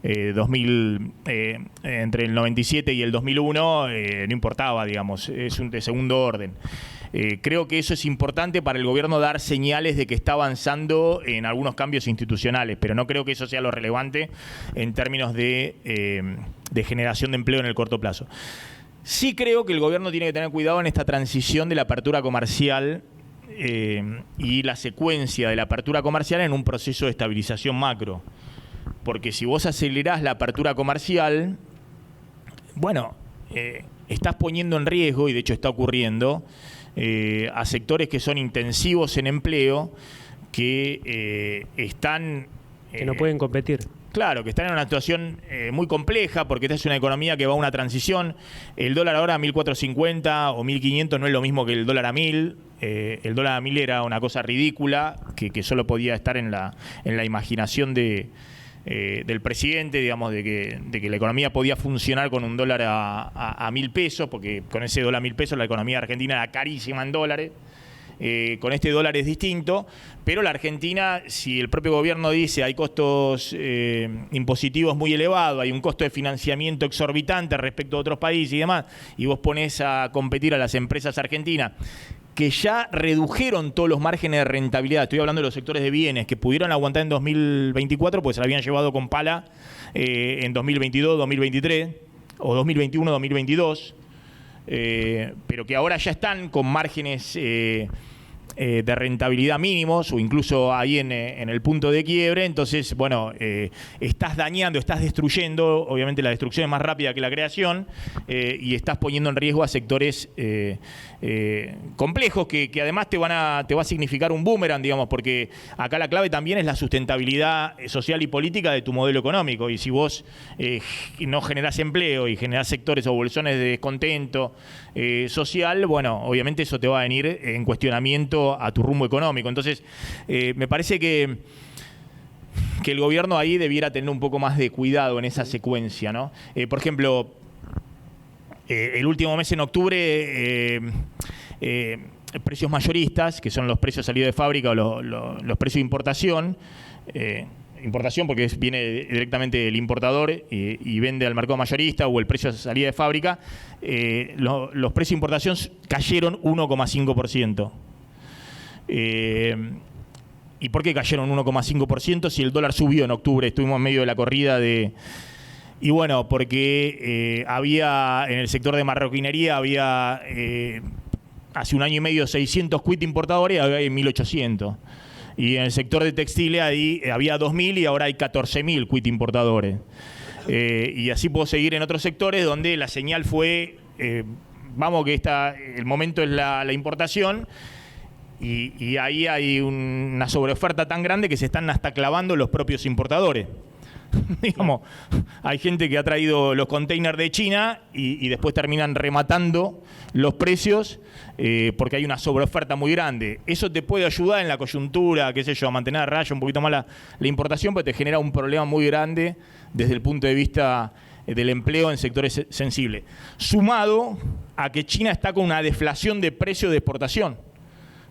entre el 97 y el 2001, no importaba, digamos, es de segundo orden. Creo que eso es importante para el gobierno, dar señales de que está avanzando en algunos cambios institucionales, pero no creo que eso sea lo relevante en términos de generación de empleo en el corto plazo. Sí creo que el gobierno tiene que tener cuidado en esta transición de la apertura comercial y la secuencia de la apertura comercial en un proceso de estabilización macro. Porque si vos acelerás la apertura comercial, bueno, estás poniendo en riesgo, y de hecho está ocurriendo, a sectores que son intensivos en empleo, que están... que no pueden competir. Claro, que están en una situación muy compleja, porque esta es una economía que va a una transición. El dólar ahora a 1.450 o 1.500 no es lo mismo que el dólar a 1.000. El dólar a 1.000 era una cosa ridícula, que solo podía estar en la imaginación del presidente, digamos, de que la economía podía funcionar con un dólar a 1.000 pesos, porque con ese dólar a 1.000 pesos la economía argentina era carísima en dólares. Con este dólar es distinto, pero la Argentina, si el propio gobierno dice hay costos impositivos muy elevados, hay un costo de financiamiento exorbitante respecto a otros países y demás, y vos ponés a competir a las empresas argentinas que ya redujeron todos los márgenes de rentabilidad, estoy hablando de los sectores de bienes, que pudieron aguantar en 2024, pues se la habían llevado con pala en 2022, 2023, o 2021, 2022, pero que ahora ya están con márgenes de rentabilidad mínimos, o incluso ahí en el punto de quiebre. Entonces, bueno, estás dañando, estás destruyendo, obviamente la destrucción es más rápida que la creación, y estás poniendo en riesgo a sectores complejos que además te va a significar un boomerang, digamos, porque acá la clave también es la sustentabilidad social y política de tu modelo económico, y si vos no generás empleo y generás sectores o bolsones de descontento social, bueno, obviamente eso te va a venir en cuestionamiento a tu rumbo económico. Entonces, me parece que el gobierno ahí debiera tener un poco más de cuidado en esa secuencia, ¿no? Por ejemplo, el último mes en octubre, precios mayoristas, que son los precios salidos de fábrica o los precios de importación, porque viene directamente del importador y vende al mercado mayorista, o el precio de salida de fábrica, los precios de importación cayeron 1,5%. ¿Y por qué cayeron 1,5% si el dólar subió en octubre? Estuvimos en medio de la corrida de... Y bueno, porque había en el sector de marroquinería, había hace un año y medio 600 quit importadores y ahora hay 1.800. Y en el sector de textiles ahí había 2.000 y ahora hay 14.000 quit importadores. Y así puedo seguir en otros sectores donde la señal fue, vamos que el momento es la importación, y ahí hay una sobreoferta tan grande que se están hasta clavando los propios importadores. Digamos, hay gente que ha traído los containers de China y después terminan rematando los precios porque hay una sobreoferta muy grande. Eso te puede ayudar en la coyuntura, qué sé yo, a mantener a raya un poquito más la importación, pero te genera un problema muy grande desde el punto de vista del empleo en sectores sensibles. Sumado a que China está con una deflación de precios de exportación.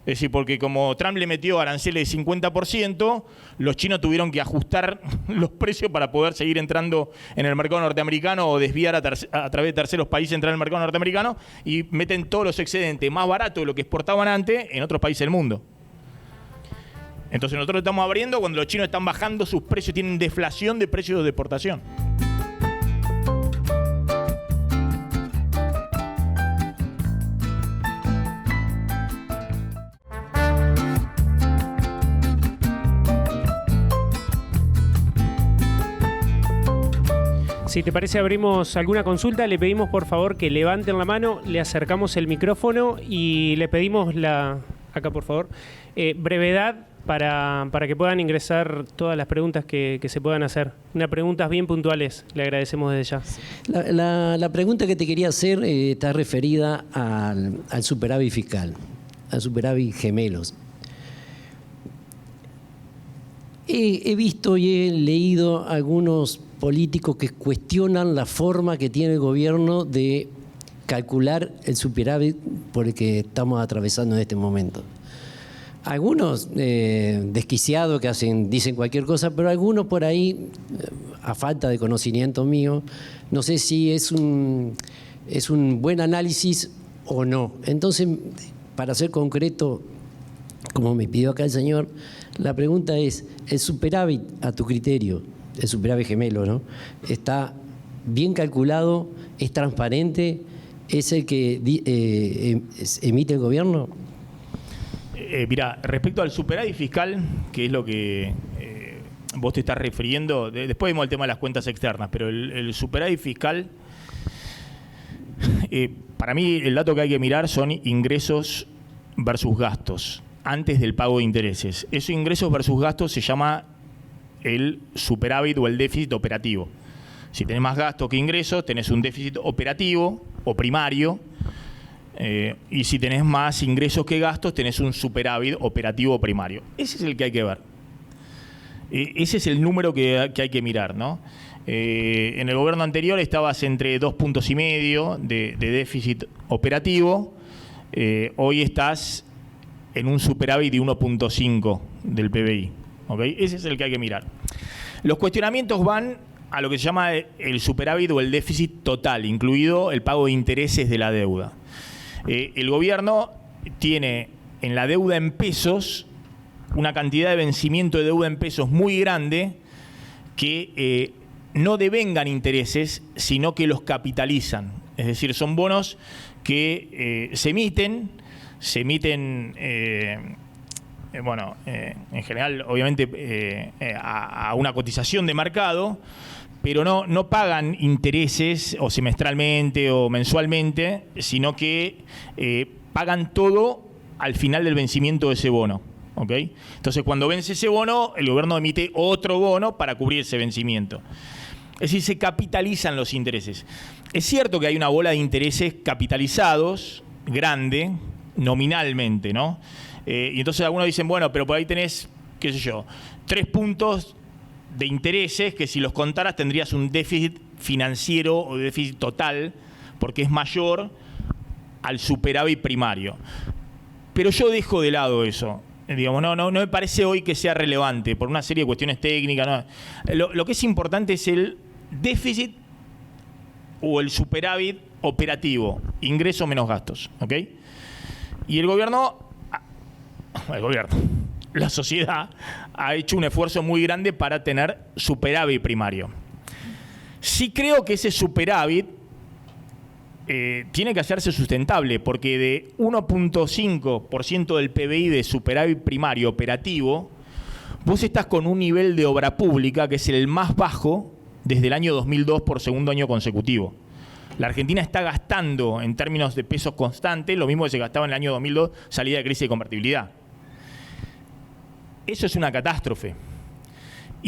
Es decir, porque como Trump le metió aranceles de 50%, los chinos tuvieron que ajustar los precios para poder seguir entrando en el mercado norteamericano o desviar a través de terceros países entrar en el mercado norteamericano, y meten todos los excedentes más baratos de lo que exportaban antes en otros países del mundo. Entonces nosotros estamos abriendo cuando los chinos están bajando sus precios, tienen deflación de precios de exportación. Si te parece, abrimos alguna consulta. Le pedimos por favor que levanten la mano, le acercamos el micrófono y le pedimos acá por favor, brevedad para que puedan ingresar todas las preguntas que se puedan hacer. Unas preguntas bien puntuales, le agradecemos desde ya. La pregunta que te quería hacer está referida al superávit fiscal, al superávit gemelos. He visto y he leído algunos políticos que cuestionan la forma que tiene el gobierno de calcular el superávit por el que estamos atravesando en este momento. Algunos desquiciados que dicen cualquier cosa, pero algunos por ahí, a falta de conocimiento mío, no sé si es un buen análisis o no. Entonces, para ser concreto, como me pidió acá el señor, la pregunta es, ¿el superávit, a tu criterio, el superávit gemelo, ¿no?, está bien calculado, es transparente, es el que emite el gobierno? Mirá, respecto al superávit fiscal, que es lo que vos te estás refiriendo, después vemos el tema de las cuentas externas, pero el superávit fiscal, para mí el dato que hay que mirar son ingresos versus gastos, antes del pago de intereses. Esos ingresos versus gastos se llama el superávit o el déficit operativo. Si tenés más gastos que ingresos, tenés un déficit operativo o primario, y si tenés más ingresos que gastos, tenés un superávit operativo o primario. Ese es el que hay que ver. Ese es el número que hay que mirar, ¿no? En el gobierno anterior estabas entre 2,5 puntos de déficit operativo. Hoy estás en un superávit de 1,5 del PBI. ¿Okay? Ese es el que hay que mirar. Los cuestionamientos van a lo que se llama el superávit o el déficit total, incluido el pago de intereses de la deuda. El gobierno tiene en la deuda en pesos una cantidad de vencimiento de deuda en pesos muy grande que no devengan intereses, sino que los capitalizan. Es decir, son bonos que se emiten en general, obviamente, a una cotización de mercado, pero no pagan intereses o semestralmente o mensualmente, sino que pagan todo al final del vencimiento de ese bono. ¿Okay? Entonces, cuando vence ese bono, el gobierno emite otro bono para cubrir ese vencimiento. Es decir, se capitalizan los intereses. Es cierto que hay una bola de intereses capitalizados, grande, nominalmente, ¿no? Y entonces algunos dicen, bueno, pero por ahí tenés, qué sé yo, 3 puntos de intereses que si los contaras tendrías un déficit financiero o déficit total, porque es mayor al superávit primario. Pero yo dejo de lado eso. Digamos, no me parece hoy que sea relevante por una serie de cuestiones técnicas. No. Lo que es importante es el déficit o el superávit operativo, ingresos menos gastos. ¿Ok? Y el gobierno, la sociedad ha hecho un esfuerzo muy grande para tener superávit primario. Sí creo que ese superávit tiene que hacerse sustentable, porque de 1,5% del PBI de superávit primario operativo, vos estás con un nivel de obra pública que es el más bajo desde el año 2002 por segundo año consecutivo. La Argentina está gastando, en términos de pesos constantes, lo mismo que se gastaba en el año 2002, salida de crisis de convertibilidad. Eso es una catástrofe.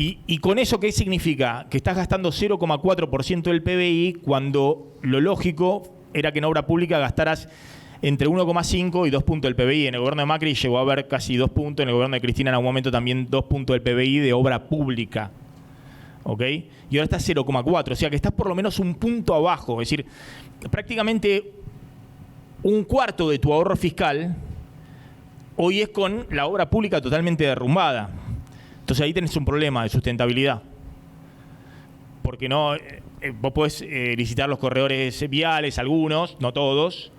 ¿Y con eso qué significa? Que estás gastando 0,4% del PBI cuando lo lógico era que en obra pública gastaras entre 1,5 y 2 puntos del PBI. En el gobierno de Macri llegó a haber casi 2 puntos, en el gobierno de Cristina en algún momento también 2 puntos del PBI de obra pública. ¿Ok? Y ahora está 0,4, o sea que estás por lo menos un punto abajo. Es decir, prácticamente un cuarto de tu ahorro fiscal hoy es con la obra pública totalmente derrumbada. Entonces ahí tenés un problema de sustentabilidad. Porque no, vos podés licitar los corredores viales, algunos, no todos,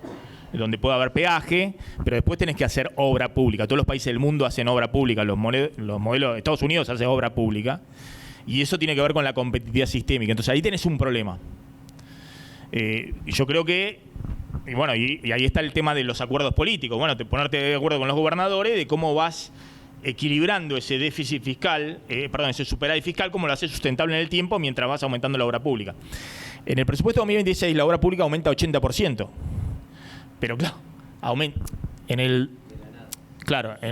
donde pueda haber peaje, pero después tenés que hacer obra pública. Todos los países del mundo hacen obra pública, los modelos de Estados Unidos hacen obra pública, y eso tiene que ver con la competitividad sistémica. Entonces ahí tenés un problema. Y yo creo que, y ahí está el tema de los acuerdos políticos. Bueno, ponerte de acuerdo con los gobernadores de cómo vas equilibrando ese déficit fiscal, ese superávit fiscal, cómo lo haces sustentable en el tiempo mientras vas aumentando la obra pública. En el presupuesto de 2026 la obra pública aumenta 80%. Pero claro, aumenta. En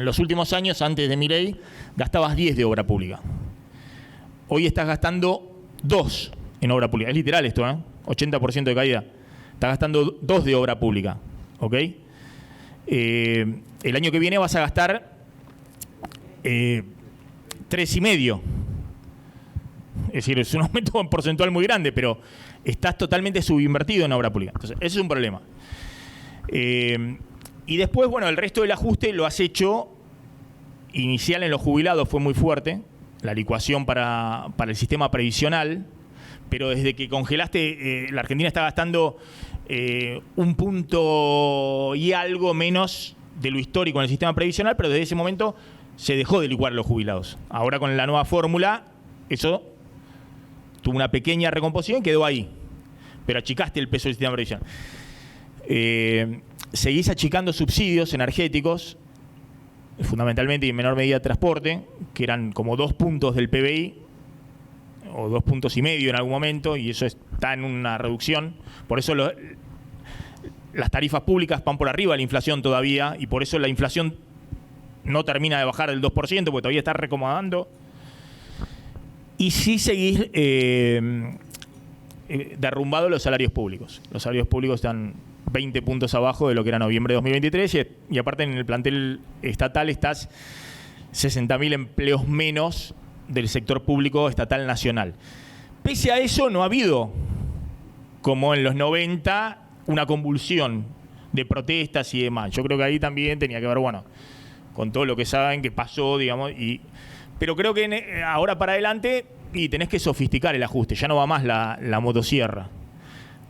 los últimos años, antes de mi ley, gastabas 10 de obra pública. Hoy estás gastando 2 en obra pública. Es literal esto, 80% de caída. Estás gastando 2 de obra pública. ¿Ok? El año que viene vas a gastar 3,5. Es decir, es un aumento porcentual muy grande, pero estás totalmente subinvertido en obra pública. Entonces, ese es un problema. Y después, el resto del ajuste lo has hecho inicial en los jubilados fue muy fuerte, la licuación para el sistema previsional, pero desde que congelaste, la Argentina está gastando 1 punto y algo menos de lo histórico en el sistema previsional, pero desde ese momento se dejó de licuar a los jubilados. Ahora con la nueva fórmula, eso tuvo una pequeña recomposición y quedó ahí, pero achicaste el peso del sistema previsional. Seguís achicando subsidios energéticos, fundamentalmente y en menor medida transporte, que eran como 2 puntos del PBI, o 2,5 puntos en algún momento, y eso está en una reducción. Por eso las tarifas públicas van por arriba de la inflación todavía, y por eso la inflación no termina de bajar del 2%, porque todavía está recomodando. Y sí seguís derrumbado los salarios públicos. Los salarios públicos están 20 puntos abajo de lo que era noviembre de 2023, y aparte en el plantel estatal estás 60.000 empleos menos del sector público estatal nacional. Pese a eso, no ha habido, como en los 90, una convulsión de protestas y demás. Yo creo que ahí también tenía que ver, bueno, con todo lo que saben que pasó, digamos, pero creo que ahora para adelante y tenés que sofisticar el ajuste, ya no va más la motosierra.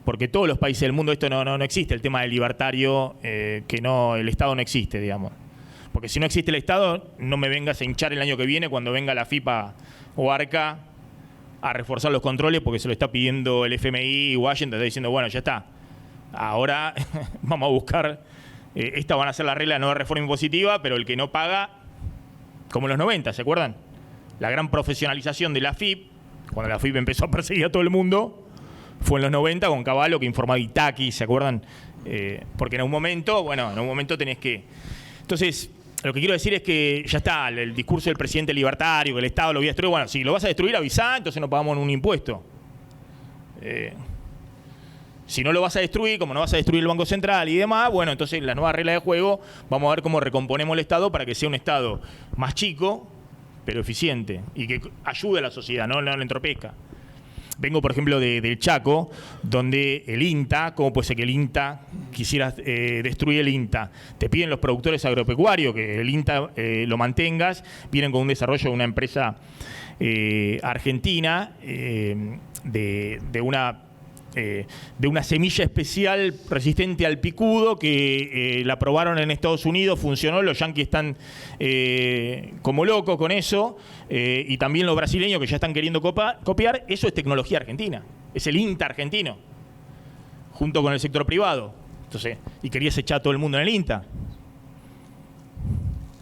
Porque todos los países del mundo esto no existe, el tema del libertario, que no, el Estado no existe, digamos. Porque si no existe el Estado, no me vengas a hinchar el año que viene cuando venga la FIPA o ARCA a reforzar los controles, porque se lo está pidiendo el FMI y Washington, está diciendo, bueno, ya está. Ahora vamos a buscar, estas van a ser la regla no de reforma impositiva, pero el que no paga, como en los 90, ¿se acuerdan? La gran profesionalización de la FIP, cuando la FIP empezó a perseguir a todo el mundo, fue en los 90 con Cavallo, que informaba Itaki, ¿se acuerdan? Porque en un momento tenés que... Entonces, lo que quiero decir es que ya está, el discurso del presidente libertario, que el Estado lo voy a destruir. Bueno, si lo vas a destruir, avisá, entonces no pagamos un impuesto. Si no lo vas a destruir, como no vas a destruir el Banco Central y demás, bueno, entonces la nueva regla de juego, vamos a ver cómo recomponemos el Estado para que sea un Estado más chico, pero eficiente, y que ayude a la sociedad, no le entropezca. Vengo, por ejemplo, del Chaco, donde el INTA, ¿cómo puede ser que el INTA quisiera destruir el INTA? Te piden los productores agropecuarios que el INTA lo mantengas, vienen con un desarrollo de una empresa argentina de una semilla especial resistente al picudo que la probaron en Estados Unidos, funcionó, los yanquis están como locos con eso, y también los brasileños que ya están queriendo copiar. Eso es tecnología argentina, es el INTA argentino, junto con el sector privado. Entonces, y querías echar a todo el mundo en el INTA.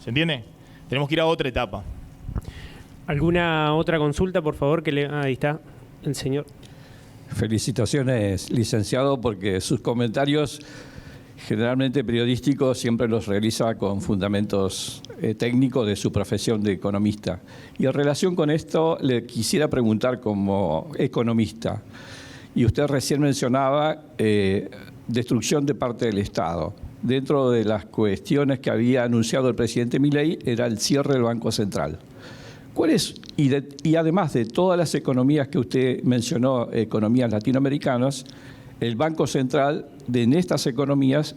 ¿Se entiende? Tenemos que ir a otra etapa. ¿Alguna otra consulta, por favor? Ahí está el señor. Felicitaciones, licenciado, porque sus comentarios, generalmente periodísticos, siempre los realiza con fundamentos técnicos de su profesión de economista. Y en relación con esto, le quisiera preguntar como economista, y usted recién mencionaba destrucción de parte del Estado. Dentro de las cuestiones que había anunciado el presidente Milei era el cierre del Banco Central. ¿Cuál es, y además de todas las economías que usted mencionó, economías latinoamericanas, el Banco Central en estas economías,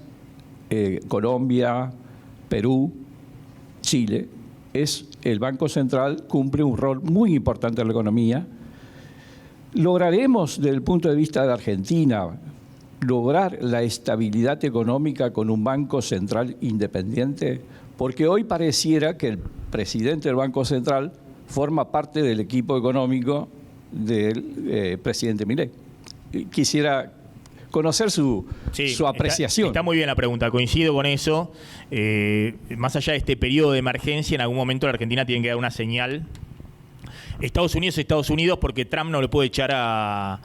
Colombia, Perú, Chile, el Banco Central cumple un rol muy importante en la economía? ¿Lograremos, desde el punto de vista de Argentina, lograr la estabilidad económica con un Banco Central independiente? Porque hoy pareciera que el presidente del Banco Central forma parte del equipo económico del presidente Milei. Quisiera conocer su apreciación. Está muy bien la pregunta, coincido con eso. Más allá de este periodo de emergencia, en algún momento la Argentina tiene que dar una señal. Estados Unidos, porque Trump no le puede echar a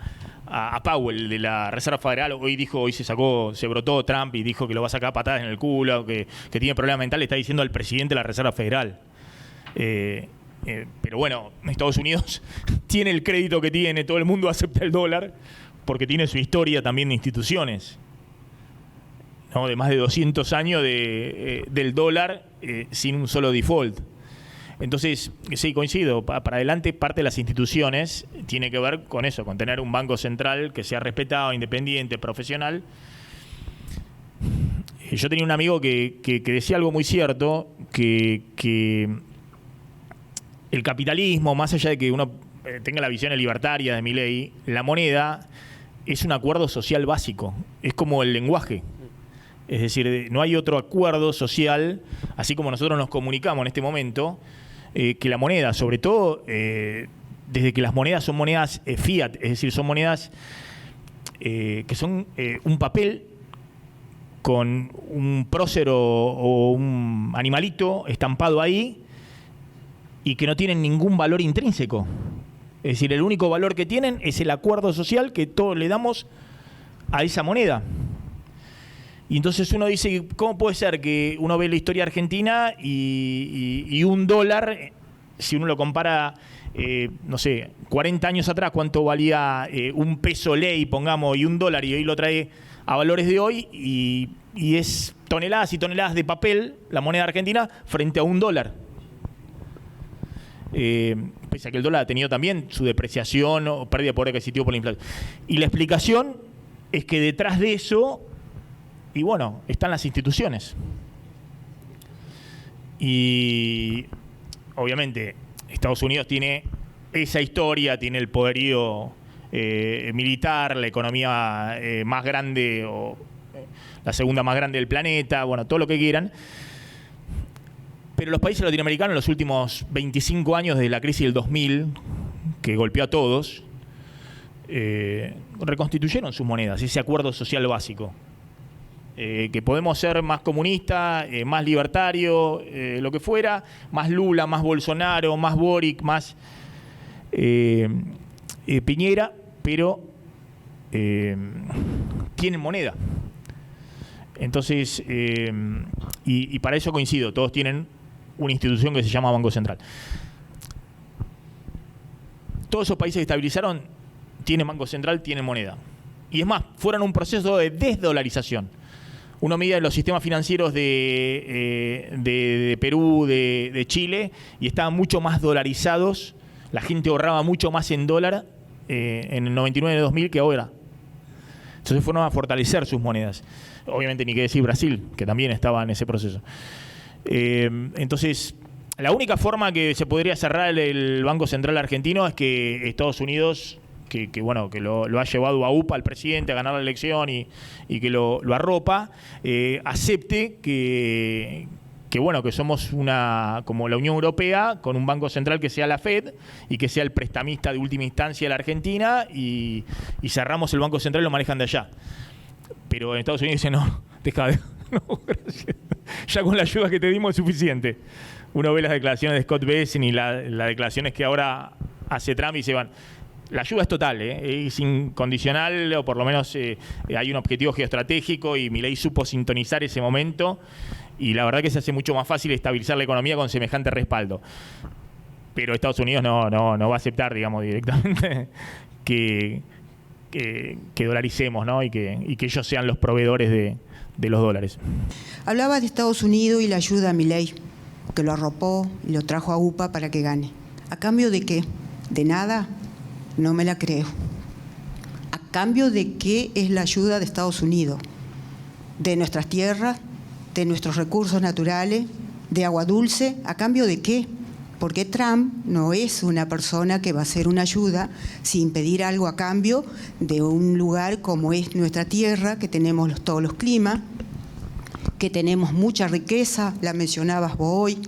Powell de la Reserva Federal. Hoy se brotó Trump y dijo que lo va a sacar a patadas en el culo, que tiene problemas mentales, está diciendo al presidente de la Reserva Federal. Pero bueno, Estados Unidos tiene el crédito que tiene, todo el mundo acepta el dólar, porque tiene su historia también de instituciones, ¿no? De más de 200 años del dólar sin un solo default. Entonces, sí, coincido, para adelante parte de las instituciones tiene que ver con eso, con tener un banco central que sea respetado, independiente, profesional. yo tenía un amigo que decía algo muy cierto, que el capitalismo, más allá de que uno tenga la visión libertaria de Milei, la moneda es un acuerdo social básico, es como el lenguaje. Es decir, no hay otro acuerdo social, así como nosotros nos comunicamos en este momento, que la moneda, sobre todo desde que las monedas son monedas fiat, es decir, son monedas que son un papel con un prócer o un animalito estampado ahí y que no tienen ningún valor intrínseco. Es decir, el único valor que tienen es el acuerdo social que todos le damos a esa moneda. Y entonces uno dice, ¿cómo puede ser que uno ve la historia argentina y un dólar, si uno lo compara, no sé, 40 años atrás, cuánto valía un peso ley, pongamos, y un dólar, y hoy lo trae a valores de hoy, y es toneladas y toneladas de papel, la moneda argentina, frente a un dólar? Pese a que el dólar ha tenido también su depreciación o pérdida de poder adquisitivo por la inflación. Y la explicación es que detrás de eso, y bueno, están las instituciones. Y obviamente Estados Unidos tiene esa historia, tiene el poderío militar, la economía más grande o la segunda más grande del planeta, bueno, todo lo que quieran. Pero los países latinoamericanos en los últimos 25 años de la crisis del 2000, que golpeó a todos, reconstituyeron sus monedas, ese acuerdo social básico. Que podemos ser más comunistas, más libertarios, lo que fuera, más Lula, más Bolsonaro, más Boric, más Piñera, pero tienen moneda. Entonces, y para eso coincido, todos tienen una institución que se llama Banco Central. Todos esos países que estabilizaron tienen Banco Central, tienen moneda. Y es más, fueron un proceso de desdolarización. Uno mide los sistemas financieros de Perú, de Chile, y estaban mucho más dolarizados. La gente ahorraba mucho más en dólar en el 99-2000 que ahora. Entonces fueron a fortalecer sus monedas. Obviamente ni qué decir Brasil, que también estaba en ese proceso. Entonces, la única forma que se podría cerrar el Banco Central argentino es que Estados Unidos, que lo ha llevado a UPA al presidente a ganar la elección y que lo arropa, acepte que somos como la Unión Europea, con un Banco Central que sea la Fed y que sea el prestamista de última instancia de la Argentina, y cerramos el Banco Central y lo manejan de allá. Pero en Estados Unidos dicen, no, gracias. Ya con la ayuda que te dimos es suficiente. Uno ve las declaraciones de Scott Bessent y las declaraciones que ahora hace Trump y se van. La ayuda es total, es incondicional, o por lo menos hay un objetivo geoestratégico y Milei supo sintonizar ese momento, y la verdad que se hace mucho más fácil estabilizar la economía con semejante respaldo. Pero Estados Unidos no va a aceptar, digamos, directamente que dolaricemos, ¿no? y que ellos sean los proveedores de los dólares. Hablaba de Estados Unidos y la ayuda a Milei, que lo arropó y lo trajo a UPA para que gane. ¿A cambio de qué? ¿De nada? No me la creo. ¿A cambio de qué es la ayuda de Estados Unidos? ¿De nuestras tierras? ¿De nuestros recursos naturales? ¿De agua dulce? ¿A cambio de qué? Porque Trump no es una persona que va a hacer una ayuda sin pedir algo a cambio de un lugar como es nuestra tierra, que tenemos todos los climas, que tenemos mucha riqueza, la mencionabas vos hoy.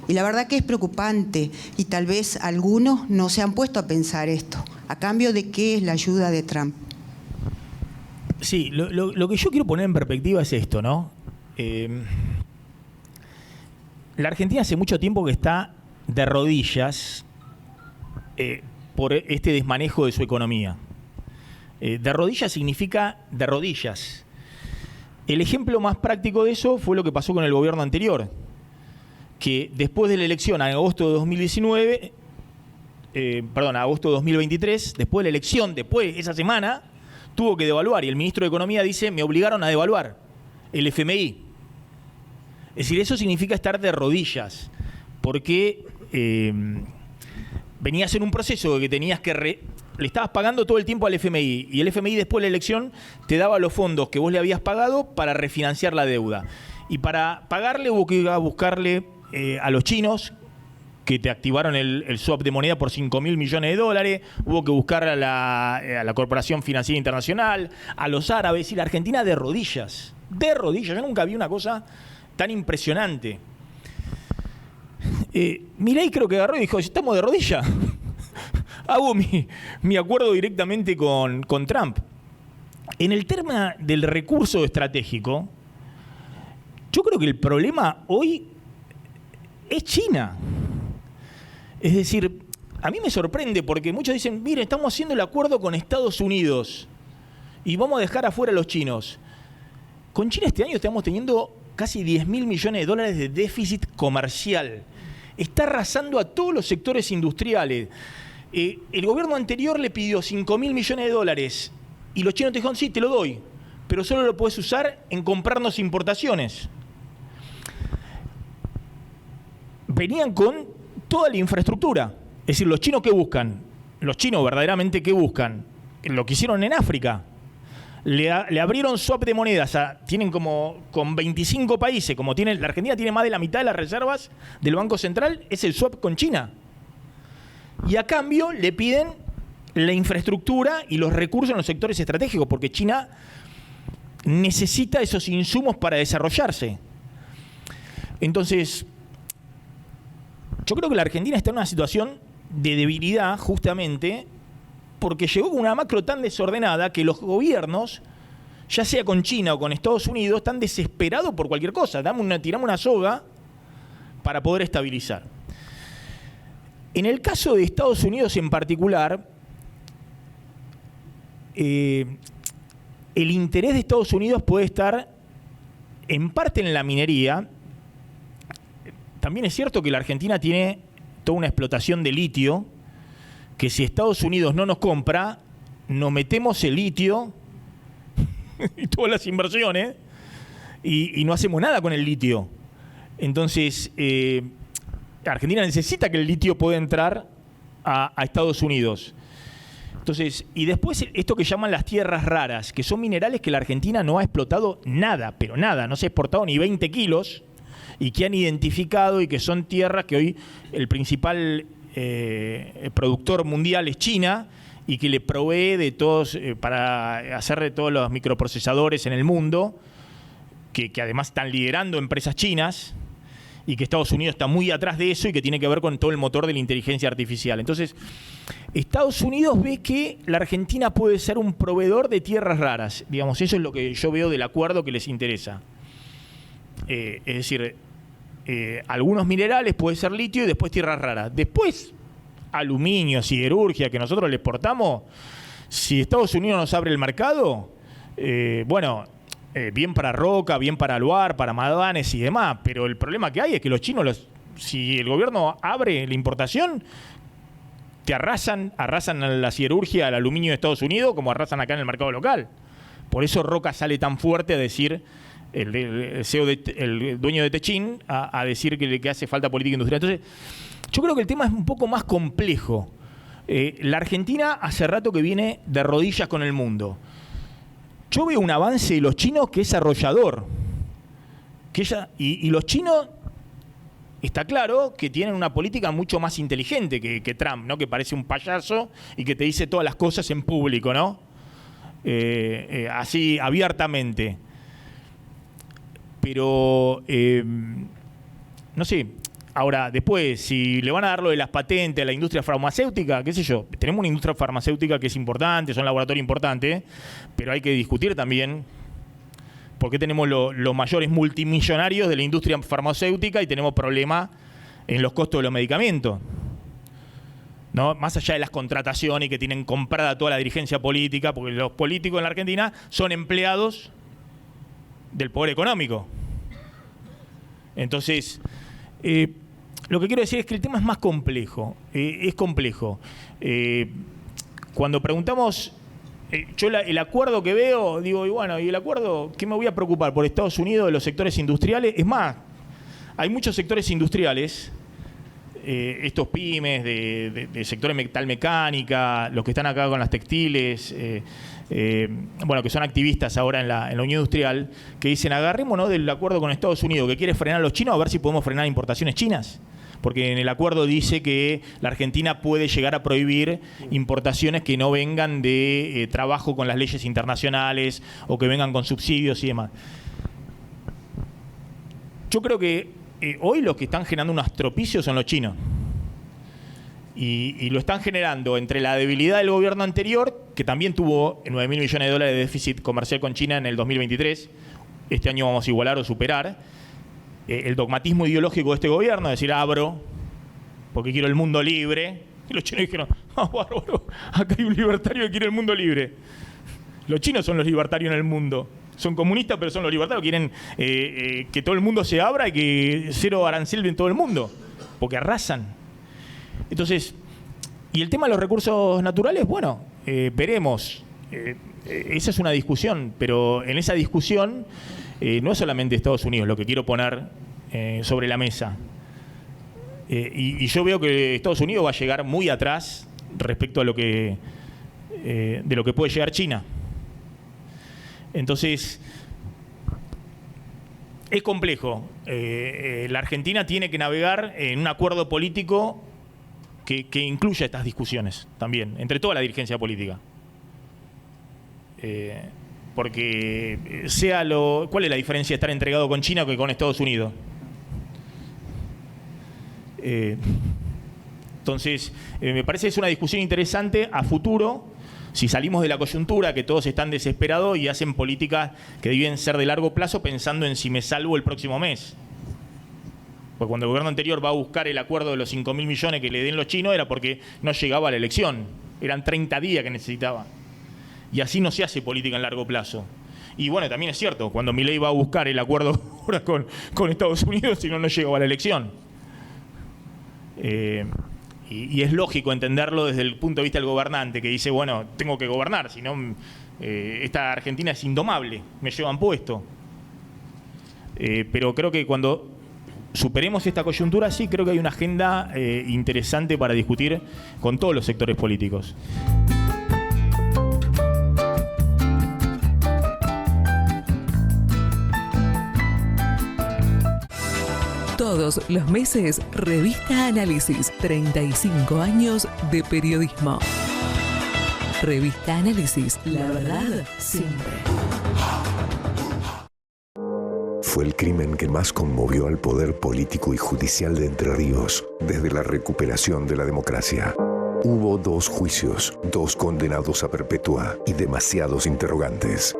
Y la verdad que es preocupante, y tal vez algunos no se han puesto a pensar esto. ¿A cambio de qué es la ayuda de Trump? Sí, lo que yo quiero poner en perspectiva es esto, ¿no? La Argentina hace mucho tiempo que está de rodillas por este desmanejo de su economía. De rodillas significa de rodillas. El ejemplo más práctico de eso fue lo que pasó con el gobierno anterior, que después de la elección, en agosto de 2019, agosto de 2023, después de la elección, después esa semana, tuvo que devaluar, y el ministro de Economía dice, me obligaron a devaluar el FMI. Es decir, eso significa estar de rodillas, porque venías en un proceso de que tenías que le estabas pagando todo el tiempo al FMI y el FMI después de la elección te daba los fondos que vos le habías pagado para refinanciar la deuda. Y para pagarle hubo que ir a buscarle a los chinos, que te activaron el swap de moneda por $5.000 millones, hubo que buscar a la Corporación Financiera Internacional, a los árabes, y la Argentina de rodillas. Yo nunca vi una cosa tan impresionante. Milei creo que agarró y dijo, estamos de rodillas. Hago mi acuerdo directamente con Trump. En el tema del recurso estratégico, yo creo que el problema hoy es China. Es decir, a mí me sorprende porque muchos dicen, miren, estamos haciendo el acuerdo con Estados Unidos y vamos a dejar afuera a los chinos. Con China este año estamos teniendo casi $10.000 millones de déficit comercial. Está arrasando a todos los sectores industriales. El gobierno anterior le pidió $5.000 millones y los chinos te dijeron, sí, te lo doy, pero solo lo puedes usar en comprarnos importaciones. Venían con toda la infraestructura. Es decir, los chinos, ¿qué buscan? Los chinos verdaderamente, ¿qué buscan? Lo que hicieron en África. Le abrieron swap de monedas. Tienen como con 25 países, como la Argentina tiene más de la mitad de las reservas del Banco Central, es el swap con China. Y a cambio le piden la infraestructura y los recursos en los sectores estratégicos, porque China necesita esos insumos para desarrollarse. Entonces, yo creo que la Argentina está en una situación de debilidad justamente porque llegó con una macro tan desordenada que los gobiernos, ya sea con China o con Estados Unidos, están desesperados por cualquier cosa. Tiramos una soga para poder estabilizar. En el caso de Estados Unidos en particular, el interés de Estados Unidos puede estar en parte en la minería. También es cierto que la Argentina tiene toda una explotación de litio, que si Estados Unidos no nos compra, nos metemos el litio y todas las inversiones y no hacemos nada con el litio. Entonces, Argentina necesita que el litio pueda entrar a Estados Unidos. Entonces, y después esto que llaman las tierras raras, que son minerales que la Argentina no ha explotado nada, pero nada, no se ha exportado ni 20 kilos, y que han identificado y que son tierras que hoy el principal productor mundial es China y que le provee de todos, para hacer de todos los microprocesadores en el mundo, que además están liderando empresas chinas y que Estados Unidos está muy atrás de eso y que tiene que ver con todo el motor de la inteligencia artificial. Entonces, Estados Unidos ve que la Argentina puede ser un proveedor de tierras raras. Digamos, eso es lo que yo veo del acuerdo que les interesa. Es decir, algunos minerales puede ser litio y después tierras raras. Después, aluminio, siderurgia, que nosotros le exportamos, si Estados Unidos nos abre el mercado, bien para Roca, bien para Aluar, para Madanes y demás, pero el problema que hay es que los chinos, si el gobierno abre la importación, te arrasan la siderurgia, el aluminio de Estados Unidos, como arrasan acá en el mercado local. Por eso Roca sale tan fuerte a decir, el CEO el dueño de Techin, a decir que hace falta política industrial. Entonces, yo creo que el tema es un poco más complejo. La Argentina hace rato que viene de rodillas con el mundo. Yo veo un avance de los chinos que es arrollador. Y los chinos, está claro que tienen una política mucho más inteligente que Trump, ¿no? Que parece un payaso y que te dice todas las cosas en público, ¿no? Así abiertamente. Pero, no sé, ahora después, si le van a dar lo de las patentes a la industria farmacéutica, qué sé yo, tenemos una industria farmacéutica que es importante, son laboratorios importantes, pero hay que discutir también por qué tenemos los mayores multimillonarios de la industria farmacéutica y tenemos problemas en los costos de los medicamentos, ¿no? Más allá de las contrataciones que tienen comprada toda la dirigencia política, porque los políticos en la Argentina son empleados del poder económico. Entonces, lo que quiero decir es que el tema es más complejo. Es complejo. Cuando preguntamos, yo el acuerdo que veo, digo, y bueno, ¿y el acuerdo? ¿Qué me voy a preocupar por Estados Unidos de los sectores industriales? Es más, hay muchos sectores industriales estos pymes de sectores metalmecánica, los que están acá con las textiles, bueno, que son activistas ahora en la Unión Industrial, que dicen, agarrémonos del acuerdo con Estados Unidos, que quiere frenar a los chinos, a ver si podemos frenar importaciones chinas. Porque en el acuerdo dice que la Argentina puede llegar a prohibir importaciones que no vengan de trabajo con las leyes internacionales o que vengan con subsidios y demás. Yo creo que hoy los que están generando un estropicio son los chinos. Y lo están generando entre la debilidad del gobierno anterior, que también tuvo 9.000 millones de dólares de déficit comercial con China en el 2023. Este año vamos a igualar o superar. El dogmatismo ideológico de este gobierno, es decir, abro porque quiero el mundo libre. Y los chinos dijeron, bárbaro, acá hay un libertario que quiere el mundo libre. Los chinos son los libertarios en el mundo. Son comunistas, pero son los libertarios. Quieren que todo el mundo se abra y que cero arancel en todo el mundo. Porque arrasan. Entonces, y el tema de los recursos naturales, bueno, veremos. Esa es una discusión, pero en esa discusión no es solamente Estados Unidos lo que quiero poner sobre la mesa. Y yo veo que Estados Unidos va a llegar muy atrás respecto a lo que de lo que puede llegar China. Entonces, es complejo. La Argentina tiene que navegar en un acuerdo político que incluya estas discusiones también, entre toda la dirigencia política. Porque ¿cuál es la diferencia de estar entregado con China que con Estados Unidos? Entonces, me parece que es una discusión interesante a futuro, si salimos de la coyuntura, que todos están desesperados y hacen políticas que deben ser de largo plazo pensando en si me salvo el próximo mes. Porque cuando el gobierno anterior va a buscar el acuerdo de los 5.000 millones que le den los chinos era porque no llegaba a la elección. Eran 30 días que necesitaba. Y así no se hace política en largo plazo. Y bueno, también es cierto, cuando Milei va a buscar el acuerdo ahora con Estados Unidos, si no, no llegaba a la elección. Y es lógico entenderlo desde el punto de vista del gobernante, que dice, bueno, tengo que gobernar, si no, esta Argentina es indomable, me llevan puesto. Pero creo que cuando superemos esta coyuntura, sí, creo que hay una agenda interesante para discutir con todos los sectores políticos. Todos los meses, Revista Análisis, 35 años de periodismo. Revista Análisis, la verdad siempre. Fue el crimen que más conmovió al poder político y judicial de Entre Ríos desde la recuperación de la democracia. Hubo 2 juicios, 2 condenados a perpetua y demasiados interrogantes.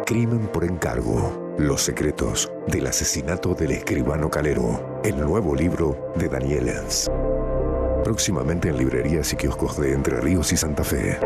Crimen por encargo. Los secretos del asesinato del escribano Calero. El nuevo libro de Daniel Enz. Próximamente en librerías y kioscos de Entre Ríos y Santa Fe.